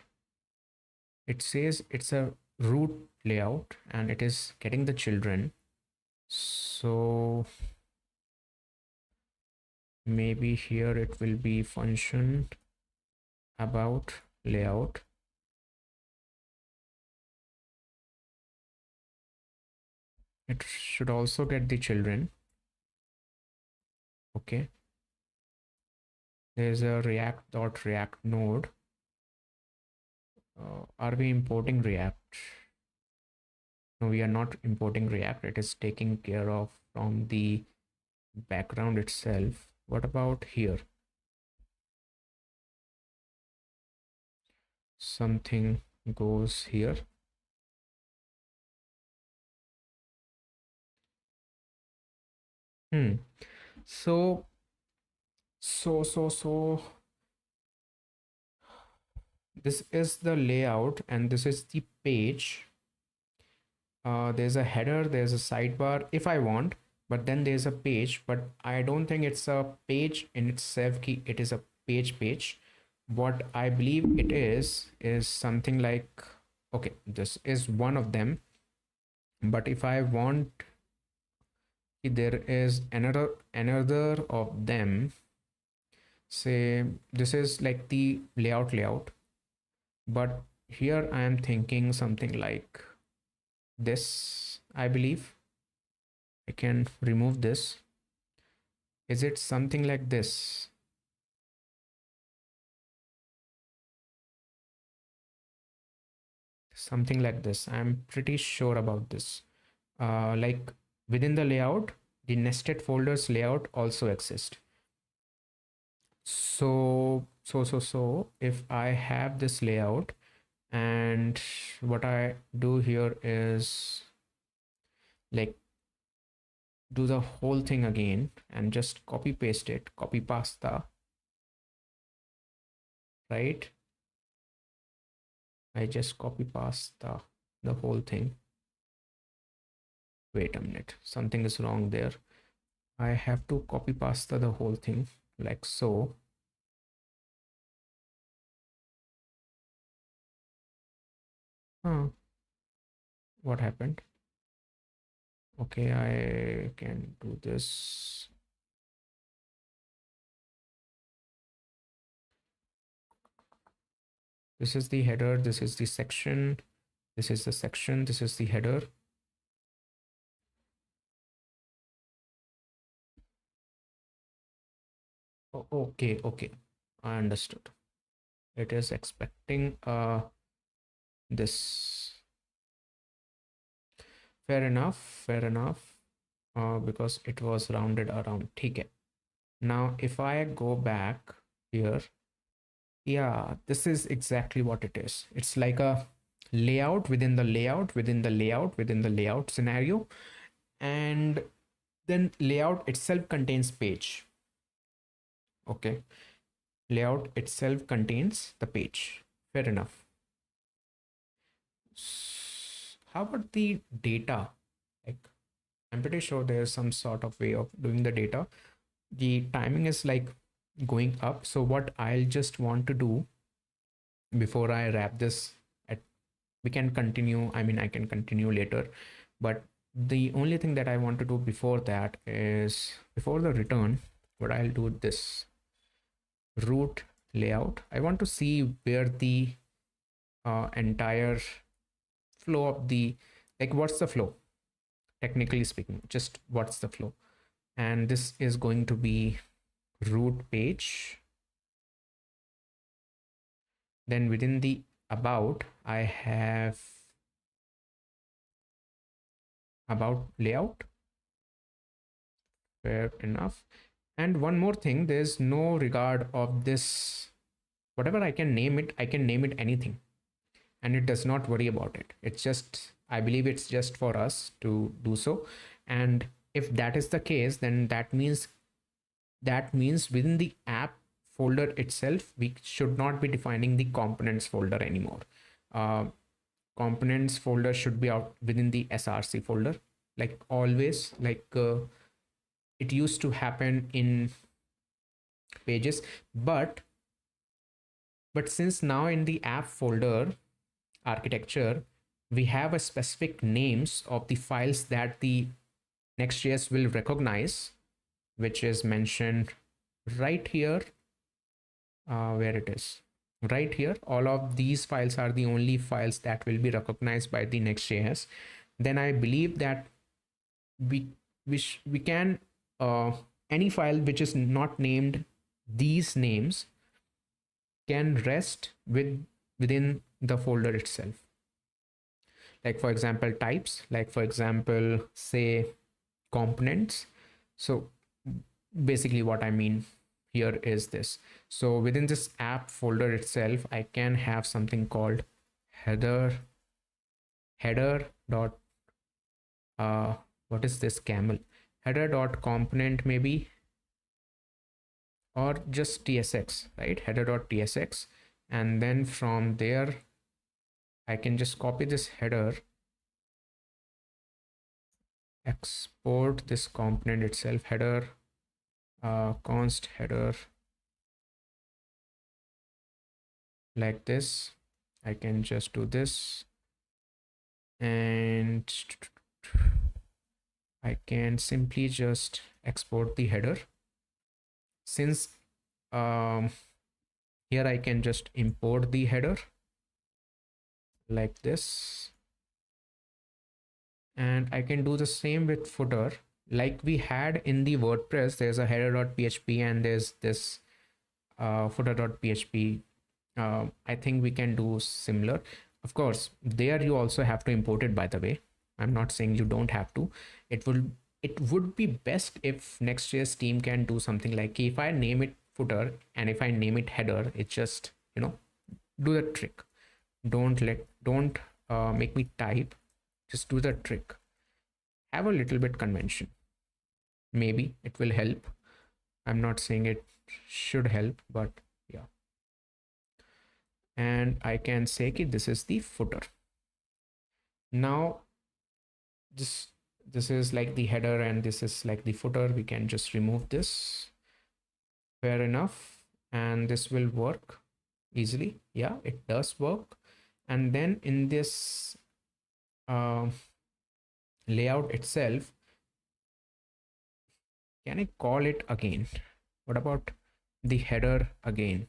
It says it's a root layout and it is getting the children. So maybe here it will be function about layout. It should also get the children. Okay, there's a react.react node. Are we importing React? No, we are not importing React. It is taken care of from the background itself. What about here? Something goes here. Hmm. So, so this is the layout and this is the page. There's a header, there's a sidebar if I want, but then there's a page, but I don't think it's a page in itself. It is a page. What I believe it is something like, okay, this is one of them, but if I want, there is another of them. Say this is like the layout, but here I am thinking something like this. I believe I can remove this. Is it something like this? Something like this. I'm pretty sure about this. Like within the layout, the nested folders layout also exists. So if I have this layout, and what I do here is like do the whole thing again and just copy paste it, copy pasta, right? I just copy pasta the whole thing. Wait a minute, something is wrong there. I have to copy pasta the whole thing like so. Huh, what happened? Okay, I can do this. This is the header, this is the section, this is the section, this is the header. Oh, okay, I understood. it is expecting this. Fair enough, fair enough, because it was rounded around. Okay. Now if I go back here, yeah, this is exactly what it is. It's like a layout within the layout within the layout within the layout scenario, and then layout itself contains page. Okay, layout itself contains the page. Fair enough. How about the data? Like, I'm pretty sure there's some sort of way of doing the data. The timing is like going up. So what I'll just want to do before I wrap this, at, we can continue. I mean, I can continue later, but the only thing that I want to do before that is before the return, what I'll do this route layout. I want to see where the entire flow of the, like, what's the flow, technically speaking, just what's the flow. And this is going to be route page. Then within the about, I have about layout. Fair enough. And one more thing, there's no regard of this, whatever I can name it, I can name it anything, and it does not worry about it. It's just, I believe it's just for us to do so. And if that is the case, then that means within the app folder itself, we should not be defining the components folder anymore. uh, Components folder should be out within the src folder, like always, like it used to happen in pages. But since now in the app folder architecture, we have a specific names of the files that the Next.js will recognize, which is mentioned right here, where it is right here. All of these files are the only files that will be recognized by the Next.js. Then I believe that we can, any file which is not named these names can rest within the folder itself. Like for example types, like for example say components. So basically what I mean here is this. So within this app folder itself, I can have something called header dot what is this camel, header dot component maybe, or just tsx, right? Header dot tsx. And then from there I can just copy this header, export this component itself, header const header, like this. I can just do this, and I can simply just export the header. Since here I can just import the header like this, and I can do the same with footer. Like we had in the WordPress, there's a header.php and there's this footer.php. I think we can do similar. Of course, there you also have to import it, by the way. I'm not saying you don't have to. It would be best if Next.js team can do something like, if I name it footer and if I name it header, it just, do the trick. Don't make me type. Just do the trick. Have a little bit convention. Maybe it will help. I'm not saying it should help, but yeah. And I can say that this is the footer. Now this is like the header and this is like the footer. We can just remove this. Fair enough. And this will work easily. Yeah, it does work. And then in this layout itself, can I call it again? What about the header again?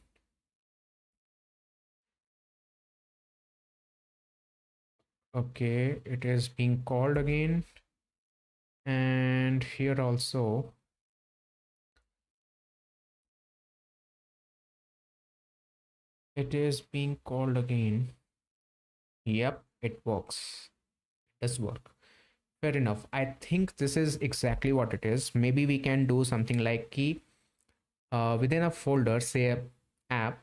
Okay, it is being called again. And here also, It is being called again. Yep, it works. It does work. Fair enough. I think this is exactly what it is. Maybe we can do something like key within a folder, say a app.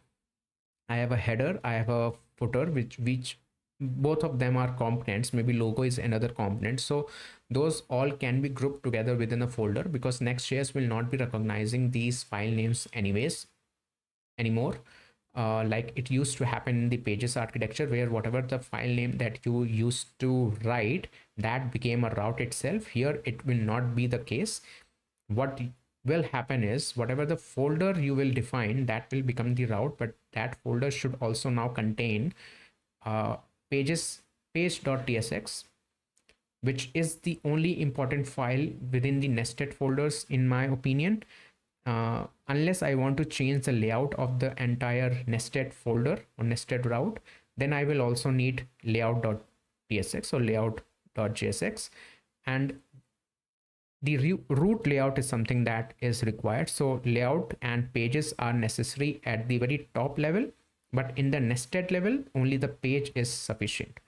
I have a header, I have a footer, which both of them are components. Maybe logo is another component. So those all can be grouped together within a folder, because Next.js will not be recognizing these file names anyways anymore. Like it used to happen in the pages architecture, where whatever the file name that you used to write, that became a route itself. Here it will not be the case. What will happen is, whatever the folder you will define, that will become the route, but that folder should also now contain uh, pages page.tsx, which is the only important file within the nested folders in my opinion. Unless I want to change the layout of the entire nested folder or nested route, then I will also need layout.tsx or layout.jsx, and the root layout is something that is required. So layout and pages are necessary at the very top level, but in the nested level, only the page is sufficient.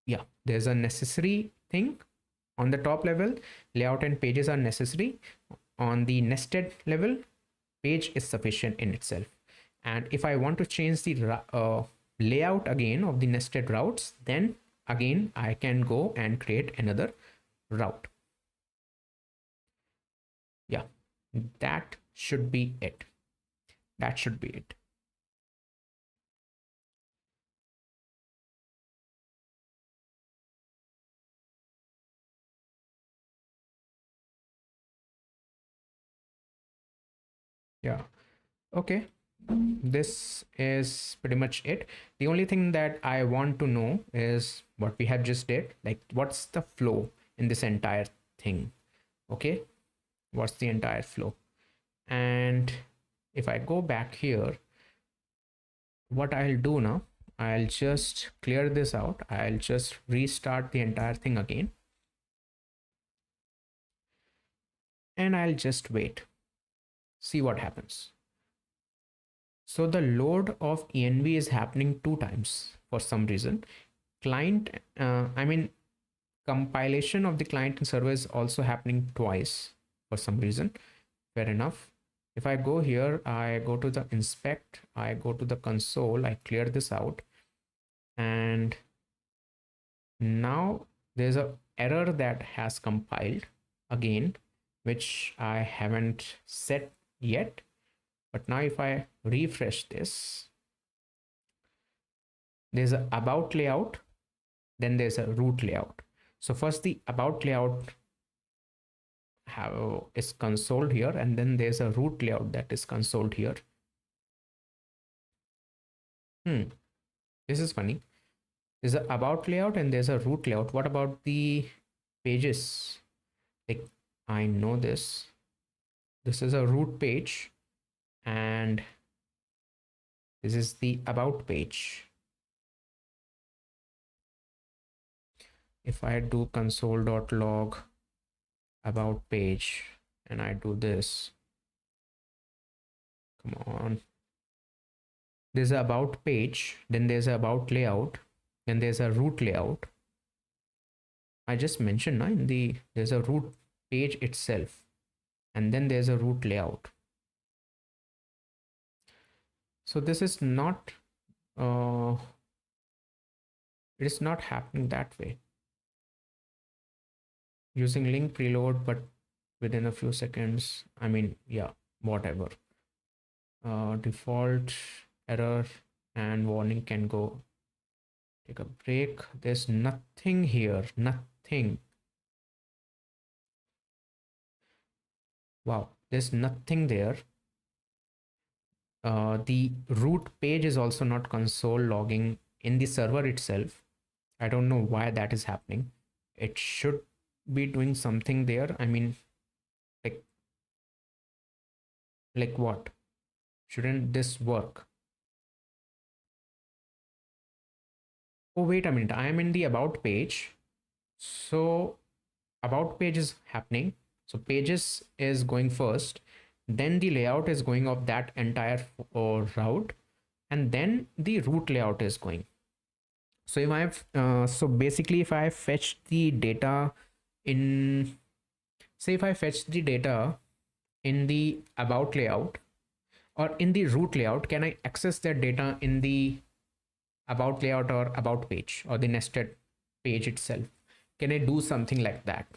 Yeah, there's a necessary thing on the top level. Layout and pages are necessary. On the nested level, page is sufficient in itself. And if I want to change the layout again of the nested routes, then again I can go and create another route. Yeah, that should be it. That should be it. Yeah. Okay. This is pretty much it. The only thing that I want to know is what we have just did. Like, what's the flow in this entire thing? Okay. What's the entire flow? And if I go back here, what I'll do now, I'll just clear this out. I'll just restart the entire thing again. And I'll just wait. See what happens. So the load of env is happening 2 times for some reason. Client, I mean, compilation of the client and server is also happening twice for some reason. Fair enough. If I go here, I go to the inspect, I go to the console, I clear this out, and now there's a error that has compiled again, which I haven't set yet. But now if I refresh this, there's a about layout, then there's a root layout. So first the about layout is consoled here, and then there's a root layout that is consoled here. This is funny. There's a about layout and there's a root layout. What about the pages? Like, I know this. This is a root page, and this is the about page. If I do console.log about page and I do this, come on. There's a about page, then there's a about layout, then there's a root layout. I just mentioned there's a root page itself, and then there's a root layout. So this is not it is not happening that way. Using link preload, but within a few seconds. I mean, yeah, whatever. Default error and warning can go. Take a break. There's nothing here. Nothing. Wow, there's nothing there. The root page is also not console logging in the server itself. I don't know why that is happening. It should be doing something there. I mean, like what? Shouldn't this work? Oh, wait a minute. I am in the about page. So about page is happening. So pages is going first. then the layout is going of that entire route, and then the route layout is going. So if I've so basically if I fetch the data in, say if I fetch the data in the about layout or in the route layout, can I access that data in the about layout or about page or the nested page itself? Can I do something like that?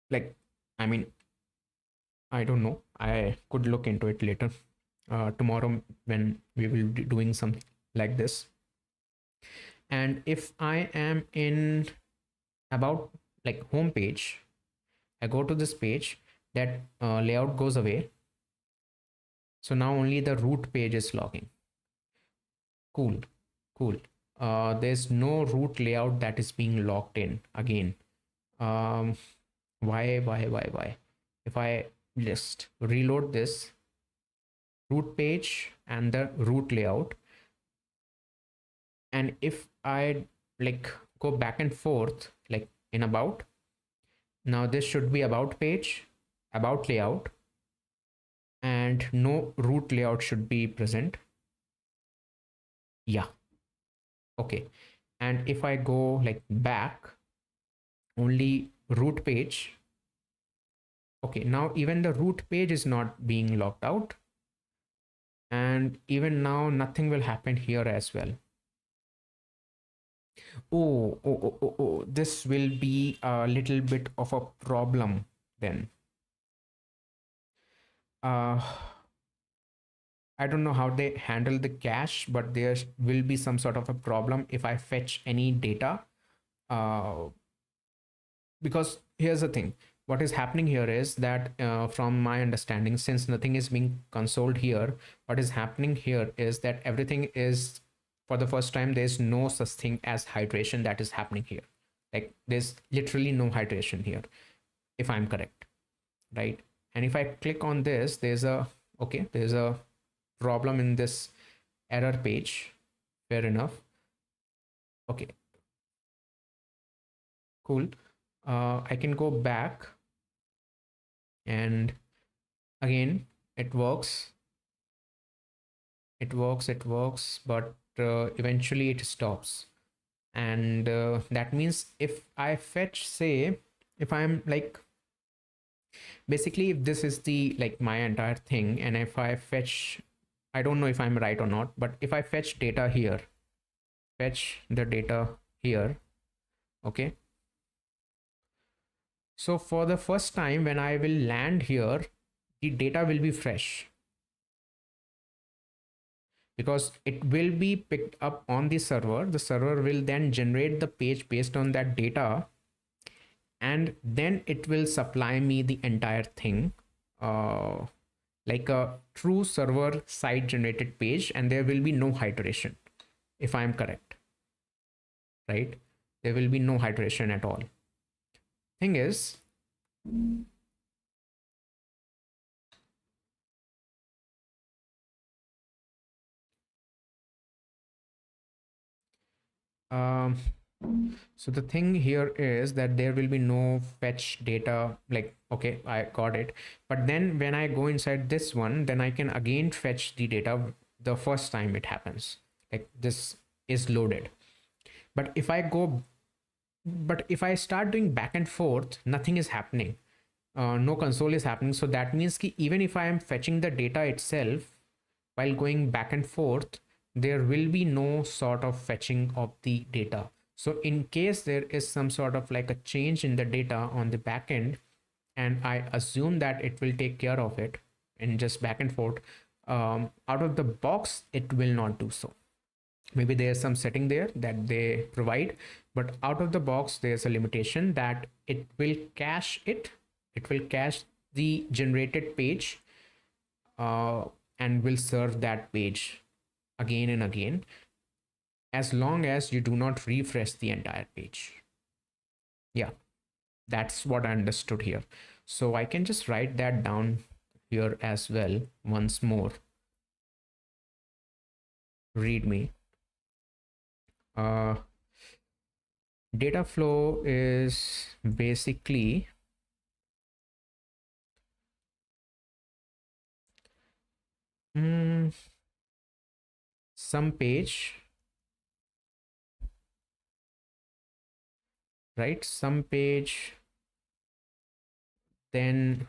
Like, I mean, I don't know. I could look into it later. Tomorrow when we will be doing something like this. And if I am in about like home page, I go to this page, that layout goes away. So now only the root page is logging. Cool, cool. There's no root layout that is being logged in again. Um, why? If I just reload this root page and the root layout, and if I like go back and forth like in about, now this should be about page, about layout, and no root layout should be present. Yeah, okay. And if I go like back, only root page. Okay, now even the root page is not being logged out, and even now nothing will happen here as well. Oh, this will be a little bit of a problem then. uh I don't know how they handle the cache, but there will be some sort of a problem if I fetch any data. Uh, because here's the thing, what is happening here is that from my understanding, since nothing is being consoled here, what is happening here is that everything is, for the first time, there's no such thing as hydration that is happening here. Like there's literally no hydration here, if I'm correct, right? And if I click on this, there's a, okay, there's a problem in this error page. Fair enough. Okay, cool. I can go back, and again it works, it works, but eventually it stops. And that means if I fetch, say, if I'm like, basically if this is the like my entire thing, and if I fetch, I don't know if I'm right or not, but if I fetch data here, fetch the data here, okay, so for the first time when I will land here, the data will be fresh because it will be picked up on the server. The server will then generate the page based on that data, and then it will supply me the entire thing, uh, like a true server side generated page, and there will be no hydration, if I'm correct, right? There will be no hydration at all. Thing is, um, so the thing here is that there will be no fetch data, like, okay, I got it. But then when I go inside this one, then I can again fetch the data the first time it happens. Like this is loaded. But if I go, but if I start doing back and forth, nothing is happening. No console is happening. So that means ki even if I am fetching the data itself while going back and forth, there will be no sort of fetching of the data. So in case there is some sort of like a change in the data on the back end, and I assume that it will take care of it in just back and forth, out of the box, it will not do so. Maybe there's some setting there that they provide, but out of the box, there's a limitation that it will cache it. It will cache the generated page, and will serve that page again and again, as long as you do not refresh the entire page. Yeah, that's what I understood here. So I can just write that down here as well once more. README. Data flow is basically mm, some page, right? Some page, then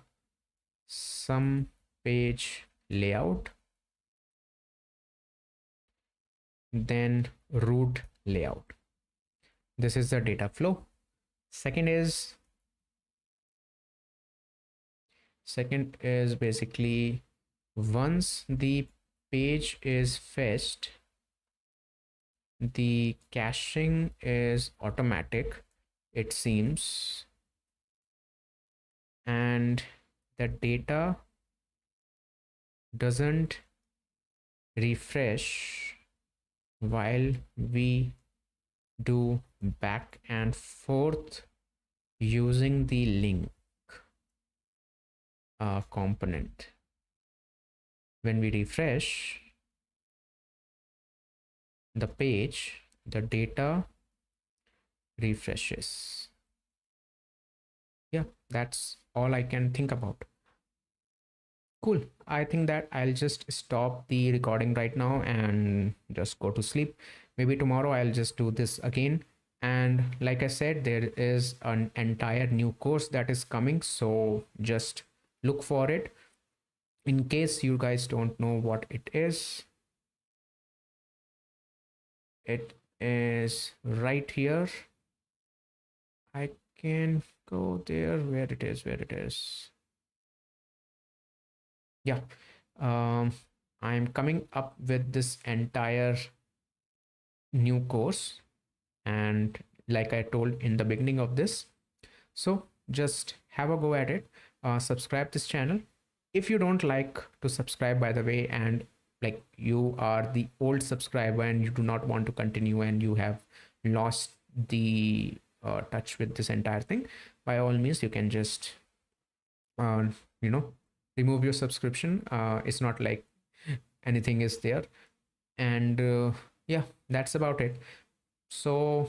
some page layout, then route layout. This is the data flow. Second is basically once the page is fetched, the caching is automatic, it seems, and the data doesn't refresh while we do back and forth using the link component. When we refresh the page, the data refreshes. Yeah, that's all I can think about. Cool. I think that I'll just stop the recording right now and just go to sleep. Maybe tomorrow I'll just do this again. And like I said, there is an entire new course that is coming. So just look for it. In case you guys don't know what it is right here. I can go there where it is. Yeah. Um, I'm coming up with this entire new course, and like I told in the beginning of this, so just have a go at it. Subscribe this channel if you don't like to subscribe, by the way, and like you are the old subscriber and you do not want to continue and you have lost the touch with this entire thing, by all means you can just uh, you know remove your subscription. It's not like anything is there. And yeah, that's about it. So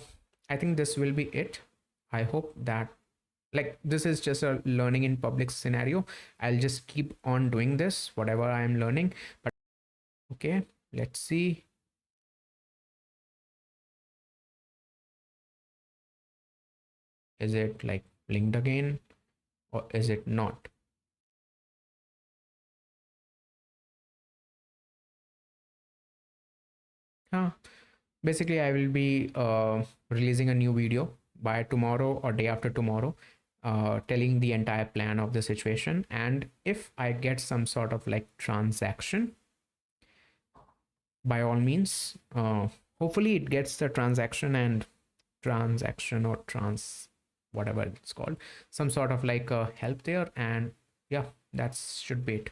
I think this will be it. I hope that, like, this is just a learning in public scenario. I'll just keep on doing this whatever I am learning. But okay, let's see. Is it like linked again or is it not? Huh. Basically I will be releasing a new video by tomorrow or day after tomorrow, telling the entire plan of the situation. And if I get some sort of like transaction, by all means, hopefully it gets the transaction and transaction or trans whatever it's called, some sort of like help there. And yeah, that should be it.